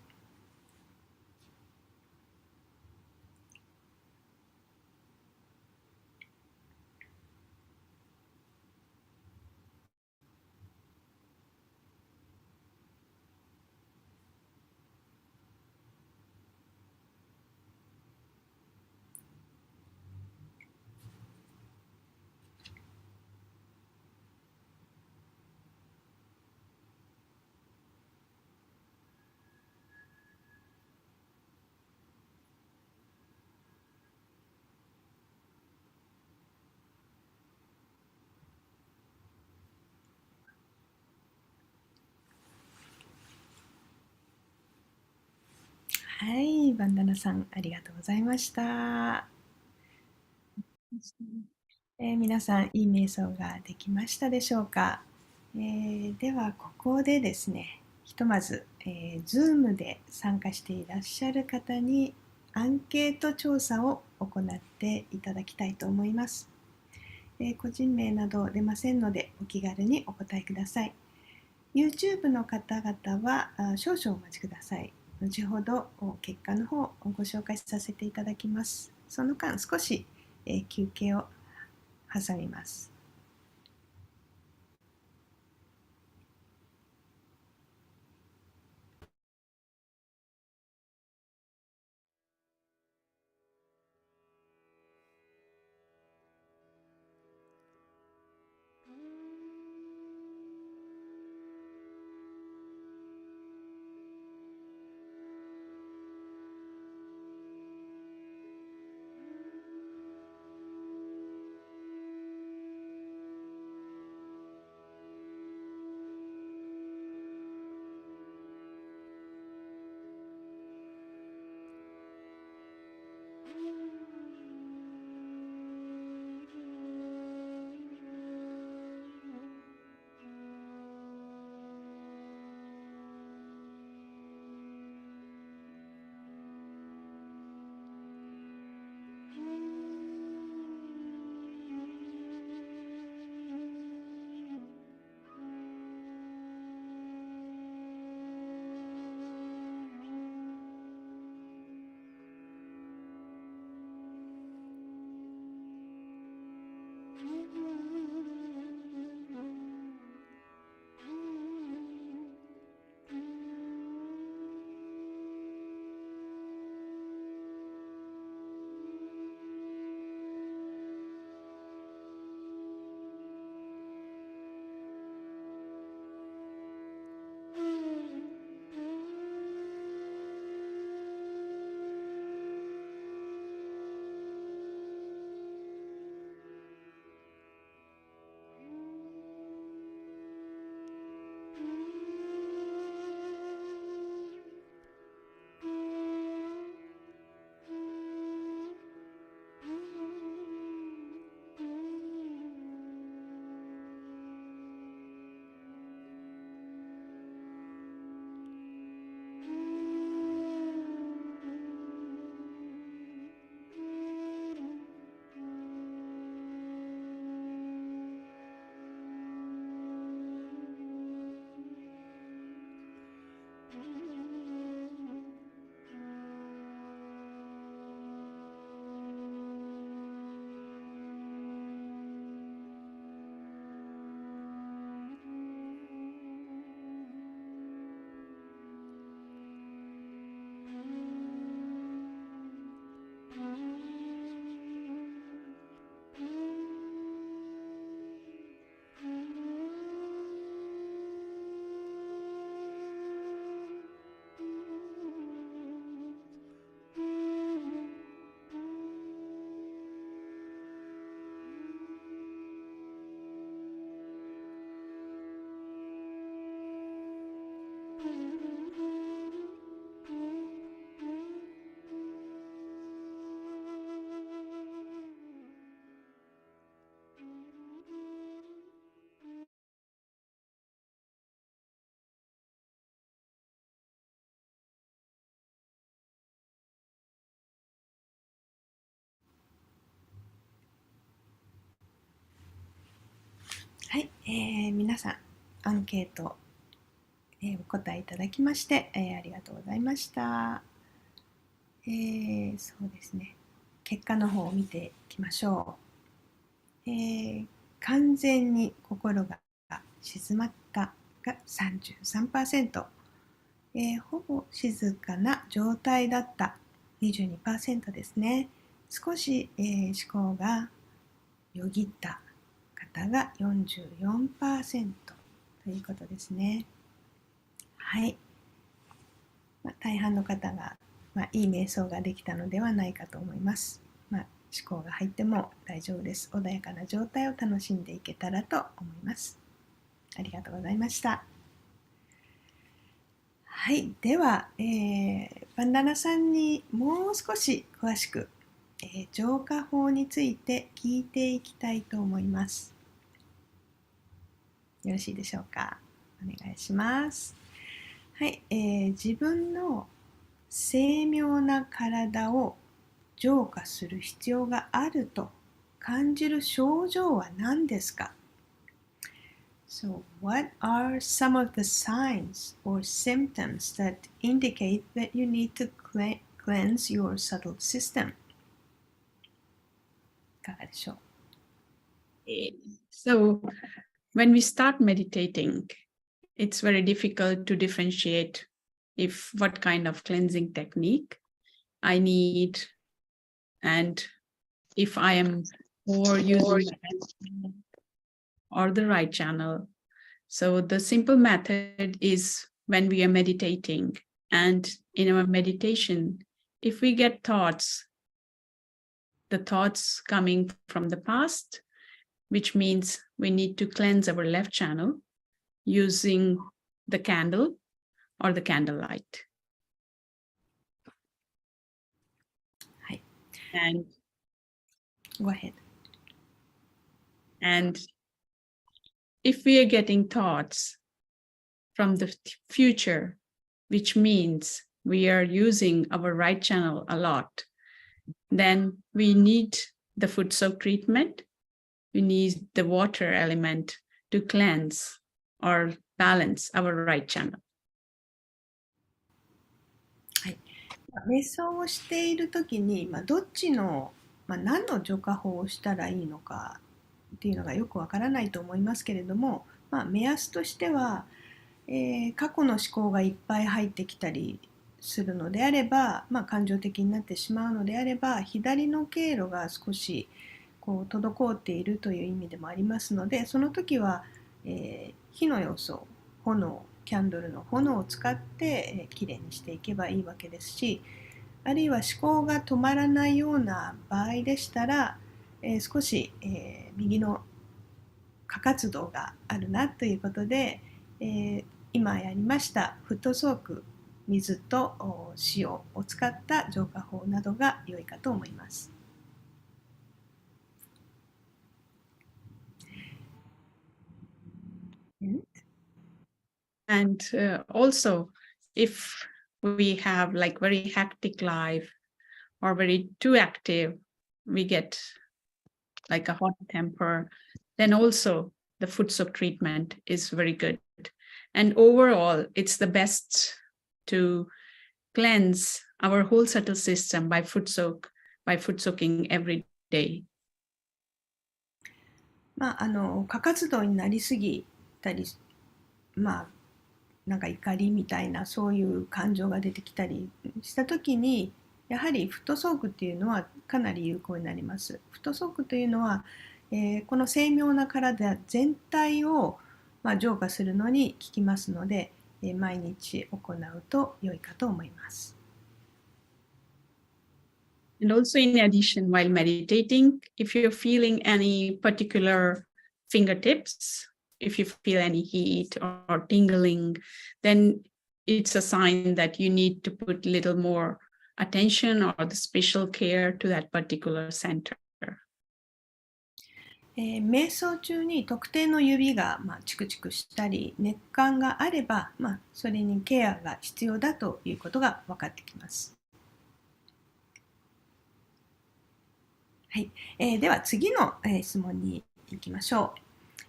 はい、バンダナさん、ありがとうございました。皆さん、いい瞑想ができましたでしょうか。では、ここでですね、ひとまず、Zoom で参加していらっしゃる方にアンケート調査を行っていただきたいと思います。個人名など出ませんので、お気軽にお答えください。YouTube の方々は少々お待ちください。後ほど結果の方をご紹介させていただきます。その間少し休憩を挟みます。はい、皆さんアンケート、お答えいただきまして、ありがとうございました。そうですね。結果の方を見ていきましょう。完全に心が静まったが 33%、ほぼ静かな状態だった 22% ですね。少し、思考がよぎった方が 44% ということですね。はい。大半の方が、いい瞑想ができたのではないかと思います。思考が入っても大丈夫です。穏やかな状態を楽しんでいけたらと思います。ありがとうございました。はい。では、バンダナさんにもう少し詳しく、浄化法について聞いていきたいと思います。よろしいでしょうか。お願いします。はい。自分の精妙な体を浄化する必要があると感じる症状は何ですか？ So, what are some of the signs or symptoms that indicate that you need to cleanse your subtle system? いかがでしょう？ So, when we start meditating, it's very difficult to differentiate what kind of cleansing technique I need, and if I am more using or the right channel. So the simple method is when we are meditating, and in our meditation, if we get the thoughts coming from the past, which means we need to cleanse our left channel using the candle or the candlelight. はい。 And Go ahead. And if we are getting thoughts from the future, which means we are using our right channel a lot, then we need the foot soak treatment. We need the water element to cleanse or balance our right channel. はい。瞑想をしているときに、どっちの、何の浄化法をしたらいいのかっていうのがよくわからないと思いますけれども、目安としては、過去の思考がいっぱい入ってきたりするのであれば、感情的になってしまうのであれば、左の経路が少し滞っているという意味でもありますので、その時は、火の要素、炎、キャンドルの炎を使って、きれいにしていけばいいわけですし、あるいは思考が止まらないような場合でしたら、少し、右の過活動があるなということで、今やりましたフットソーク、水と塩を使った浄化法などが良いかと思います。And also, if we have like very hectic life or very too active, we get like a hot temper, then also the foot soak treatment is very good. And overall, it's the best to cleanse our whole subtle system by foot soaking every day. 過活動になりすぎたり、なんか怒りみたいなそういう感情が出てきたりしたときに、やはりフットソークっていうのはかなり有効になります。フットソークというのは、この精妙な体全体を、浄化するのに効きますので、毎日行うと良いかと思います。And also, in addition, while meditating, if you're feeling any particular fingertips, if you feel any heat or tingling, then it's a sign that you need to put a little more attention or the special care to that particular center. 瞑想中に特定の指がチクチクしたり熱感があれば、それにケアが必要だということが分かってきます。はい。では次の質問に行きましょ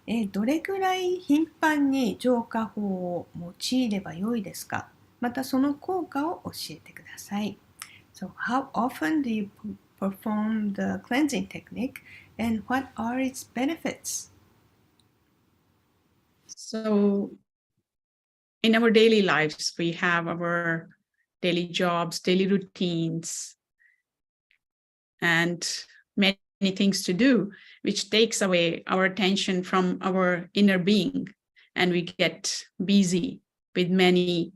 う。どれくらい頻繁に浄化法を用いればよいですか？またその効果を教えてください。So, how often do you perform the cleansing technique and what are its benefits? So, in our daily lives, we have our daily jobs, daily routines, and many things to do, which takes away our attention from our inner being, and we get busy with many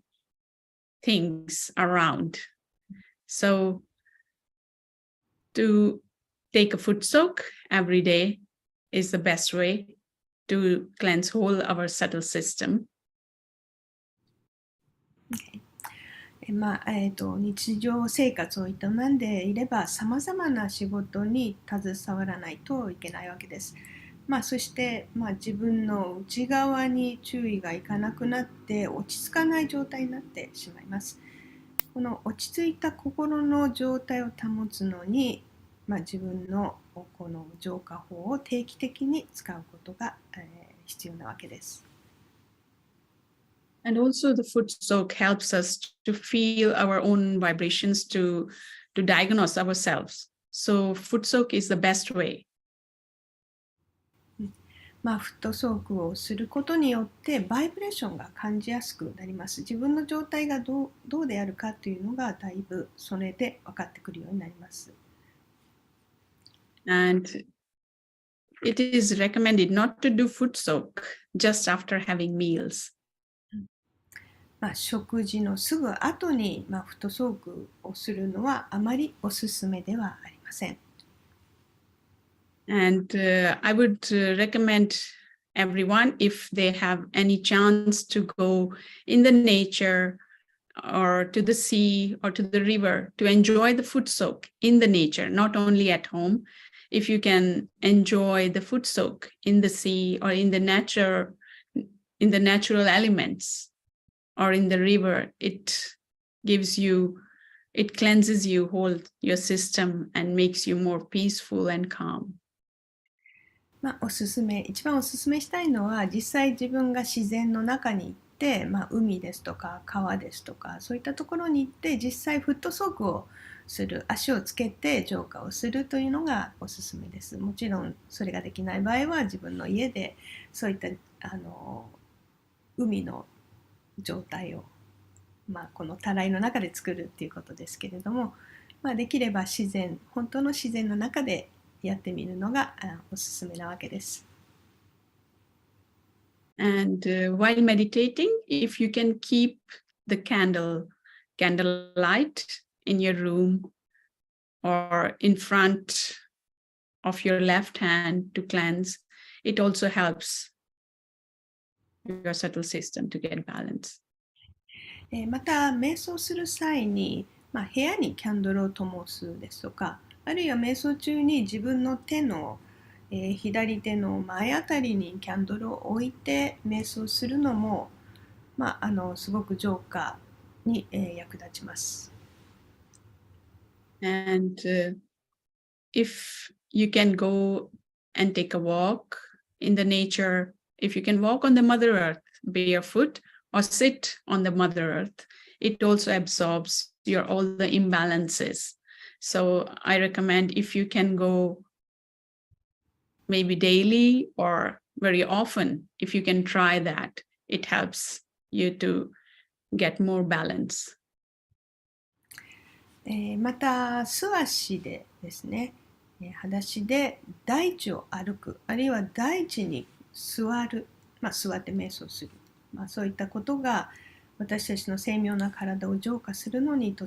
things around. So, to take a foot soak every day is the best way to cleanse whole our subtle system. Okay. 日常生活を営んでいればさまざまな仕事に携わらないといけないわけです。そして、自分の内側に注意がいかなくなって落ち着かない状態になってしまいます。この落ち着いた心の状態を保つのに、自分のこの浄化法を定期的に使うことが、必要なわけです。And also the foot soak helps us to feel our own vibrations to diagnose ourselves. So foot soak is the best way. フットソークをすることによってバイブレーションが感じやすくなります。自分の状態がどうであるかというのがだいぶそれで分かってくるようになります。And it is recommended not to do foot soak just after having meals. 食事のすぐ後にフットソークをするのはあまりおすすめではありません。And I would recommend everyone, if they have any chance to go in the nature or to the sea or to the river, to enjoy the foot soak in the nature, not only at home. If you can enjoy the foot soak in the sea or in the natural elements or in the river, it cleanses you, whole your system, and makes you more peaceful and calm. 一番おすすめしたいのは、実際自分が自然の中に行って、海ですとか川ですとかそういったところに行って実際フットソークをする、足をつけて浄化をするというのがおすすめです。もちろんそれができない場合は自分の家でそういった海の状態を、このたらいの中で作るっていうことですけれども、できれば本当の自然の中でやってみるのがおすすめなわけです。And while meditating, if you can keep the candle light in your room or in front of your left hand to cleanse, it also helps your subtle system to get balance. また瞑想する際に、部屋にキャンドルを灯すですとか、あるいは瞑想中に自分の手の、左手の前あたりにキャンドルを置いて瞑想するのも、すごく浄化に、役立ちます。And if you can go and take a walk in the nature, if you can walk on the Mother Earth barefoot or sit on the Mother Earth, it also absorbs all the imbalances. So I recommend, if you can go maybe daily or very often, if you can try that, it helps you to get more balance. また素足でですね、裸足で大地を歩く、あるいは大地に座る、座って瞑想する、そういったことが私たちの精妙な体を浄化するのにと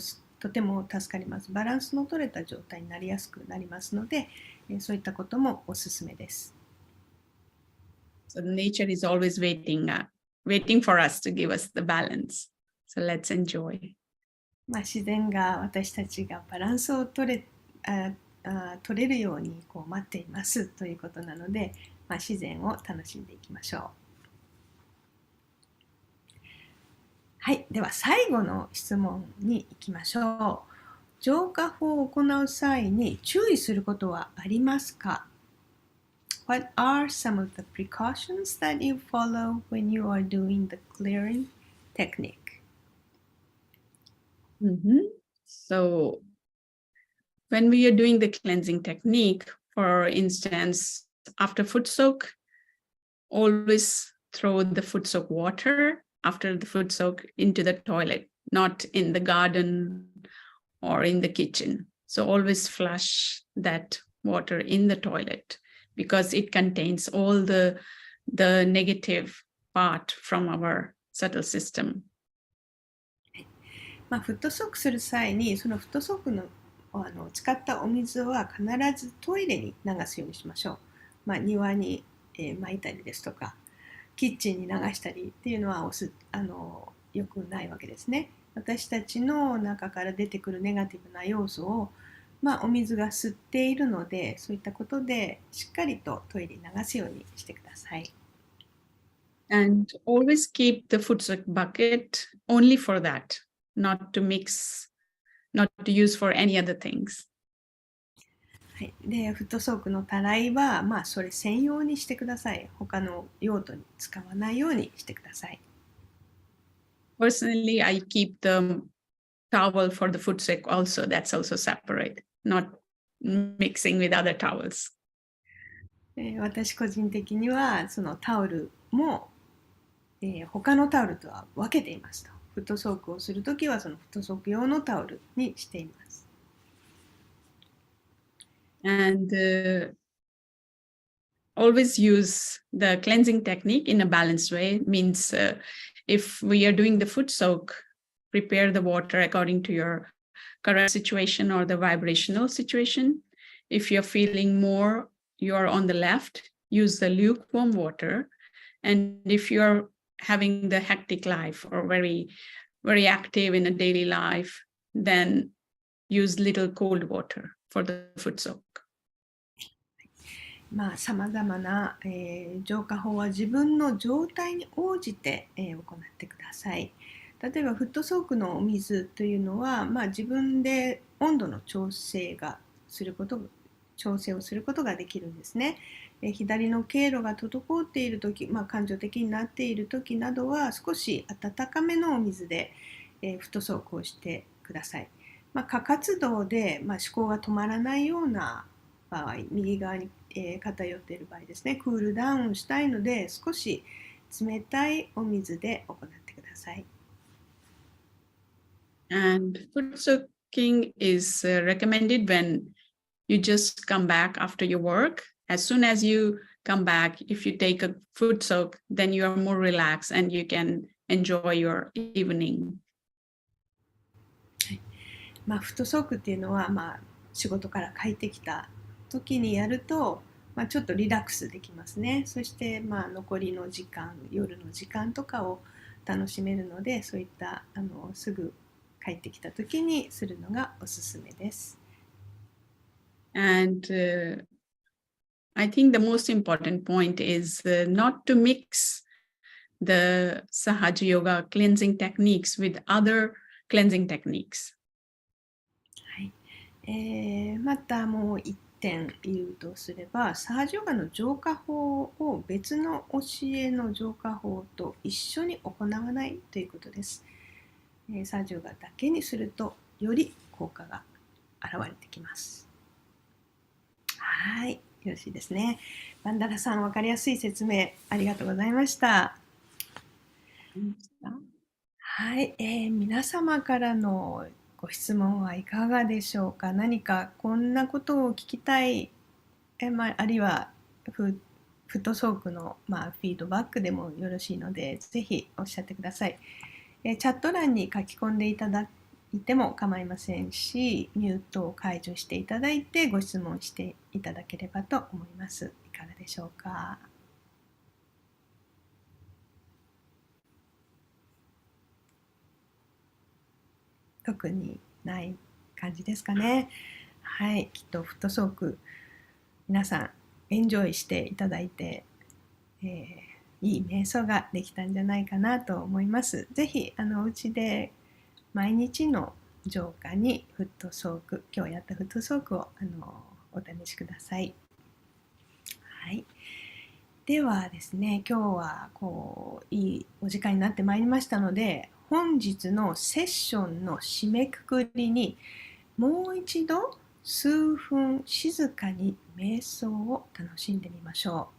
ても助かります。バランスの取れた状態になりやすくなりますので、そういったこともおすすめです。So nature is always waiting for us to give us the balance. So let's enjoy. 自然が私たちがバランスを取れるように待っていますということなので、自然を楽しんでいきましょう。はい、では最後の質問に行きましょう。浄化法を行う際に注意することはありますか？ what are some of the precautions that you follow when you are doing the clearing technique? So when we are doing the cleansing technique, for instance, after foot soak, always throw the foot soak water after the foot soak into the toilet, not in the garden or in the kitchen. So always flush that water in the toilet because it contains all the negative part from our subtle system. フットソークする際にそのフットソークの使ったお水は必ずトイレに流すようにしましょう。庭に、撒いたりですとかキッチンに流したりっていうのはよくないわけですね。私たちの中から出てくるネガティブな要素を、お水が吸っているので、そういったことでしっかりとトイレに流すようにしてください。And always keep the foot soak bucket only for that, not to mix, not to use for any other things. はい、でフットソークのたらいは、それ専用にしてください。他の用途に使わないようにしてください。Personally, I keep the towel for the foot soak also. That's also separate, not mixing with other towels. 私個人的にはそのタオルも、他のタオルとは分けていますと。フットソークをするときはそのフットソーク用のタオルにしています。And always use the cleansing technique in a balanced way. Means if we are doing the foot soak, prepare the water according to your current situation or the vibrational situation. If you're feeling more, you're on the left, use the lukewarm water. And if you're having the hectic life or very, very active in a daily life, then use little cold water for the foot soak. さまざまな、浄化法は自分の状態に応じて、行ってください。例えばフットソークのお水というのは、自分で温度の調整をすることができるんですね。左の経路が滞っているとき、感情的になっているときなどは少し温かめのお水で、フットソークをしてください。過活動で、思考が止まらないような場合、右側に、偏っている場合ですね、クールダウンしたいので少し冷たいお水で行ってください。And foot soaking is recommended when you just come back after your work. As soon as you come back, if you take a foot soak, then you are more relaxed and you can enjoy your evening. フットソークっていうのは、仕事から帰ってきた時にやると、ちょっとリラックスできますね。そして、残りの時間、夜の時間とかを楽しめるので、そういったすぐ帰ってきた時にするのがおすすめです。And I think the most important point is not to mix the Sahaja Yoga cleansing techniques with other cleansing techniques. はい。またもう一点言うとすれば、サハジヨガの浄化法を別の教えの浄化法と一緒に行わないということです。サハジヨガだけにするとより効果が現れてきます。はい、よろしいですね。バンダラさん、分かりやすい説明ありがとうございました。はい、皆様からのご質問はいかがでしょうか。何かこんなことを聞きたい、あるいはフットソークの、フィードバックでもよろしいので、ぜひおっしゃってください。チャット欄に書き込んでいただいても構いませんし、ミュートを解除していただいてご質問していただければと思います。いかがでしょうか。特にない感じですかね。はい、きっとフットソーク皆さんエンジョイしていただいて、いい瞑想ができたんじゃないかなと思います。ぜひお家で毎日の浄化にフットソーク、今日やったフットソークをお試しください。はい。ではですね、今日はいいお時間になってまいりましたので、本日のセッションの締めくくりにもう一度数分静かに瞑想を楽しんでみましょう。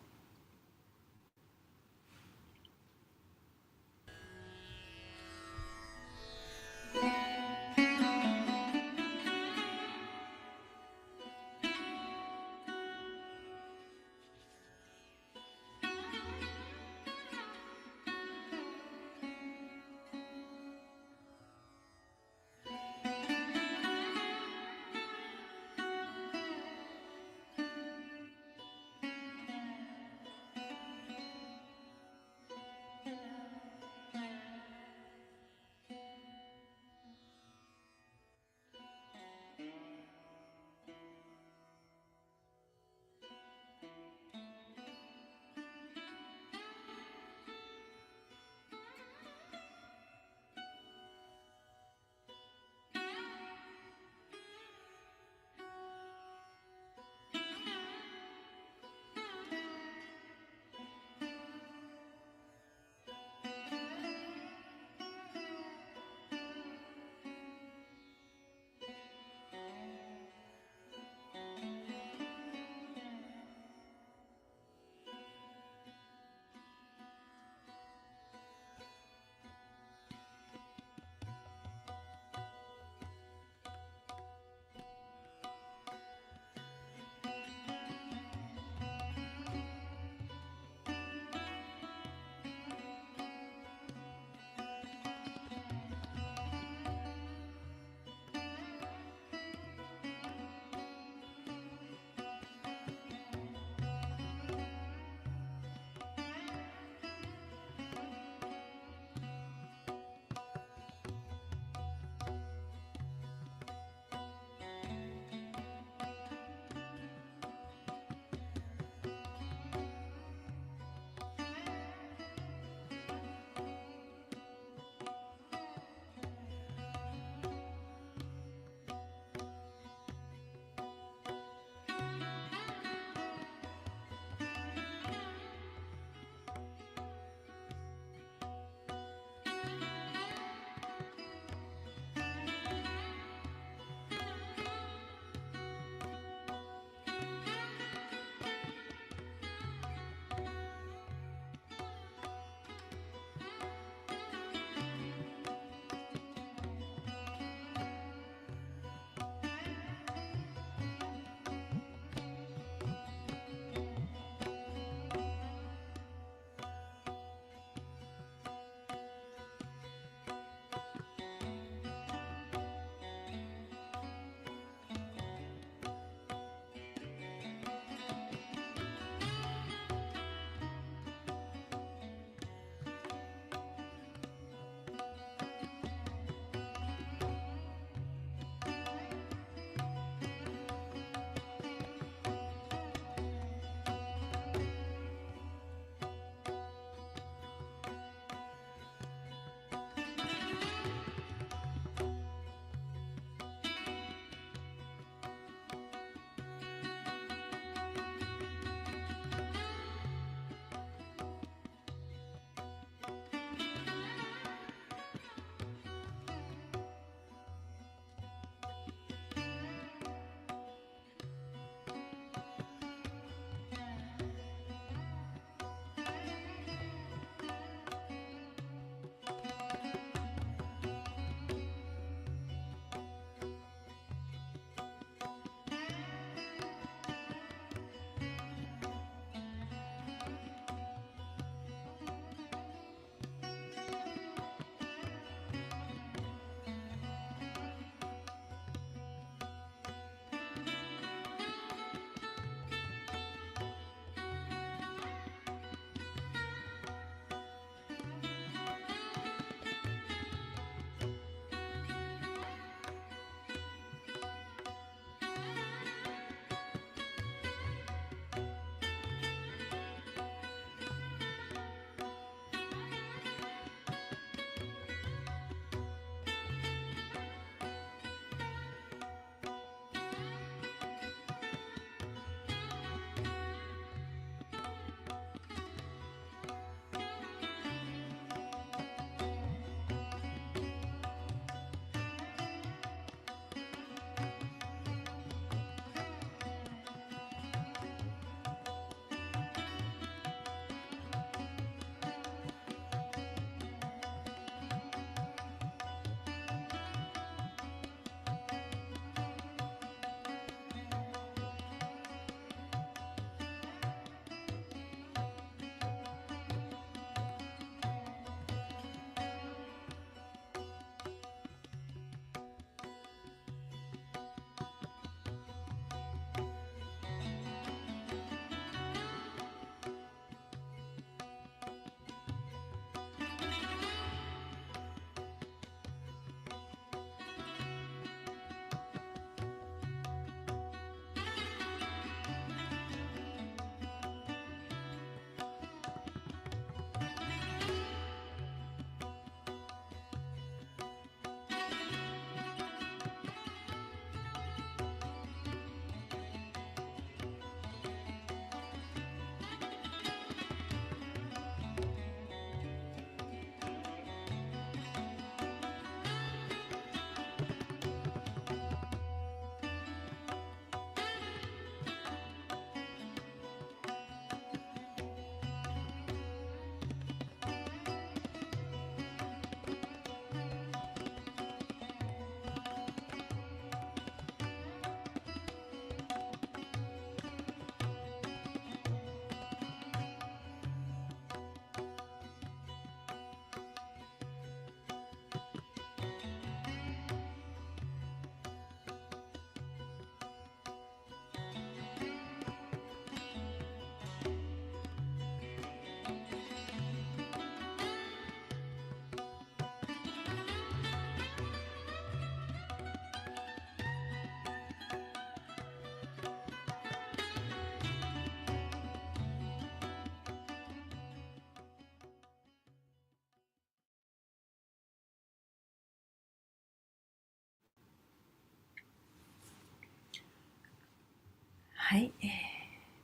はい、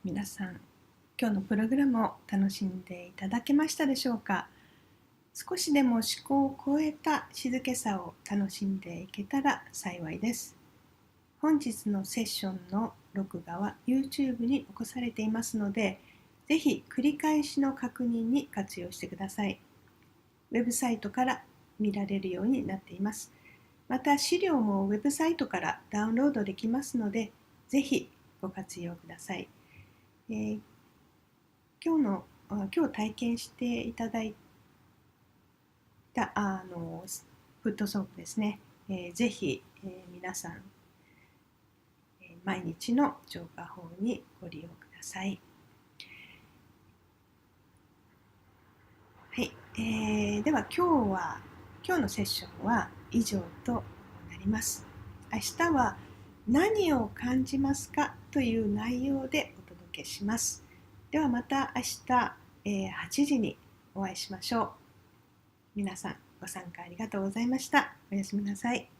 皆さん今日のプログラムを楽しんでいただけましたでしょうか。少しでも思考を超えた静けさを楽しんでいけたら幸いです。本日のセッションの録画は YouTube に残されていますので、ぜひ繰り返しの確認に活用してください。ウェブサイトから見られるようになっています。また資料もウェブサイトからダウンロードできますので、ぜひご活用ください。今日体験していただいたフットソープですね。ぜひ、皆さん、毎日の浄化法にご利用ください。はい、では今日のセッションは以上となります。明日は何を感じますかという内容でお届けします。ではまた明日、8時にお会いしましょう。皆さんご参加ありがとうございました。おやすみなさい。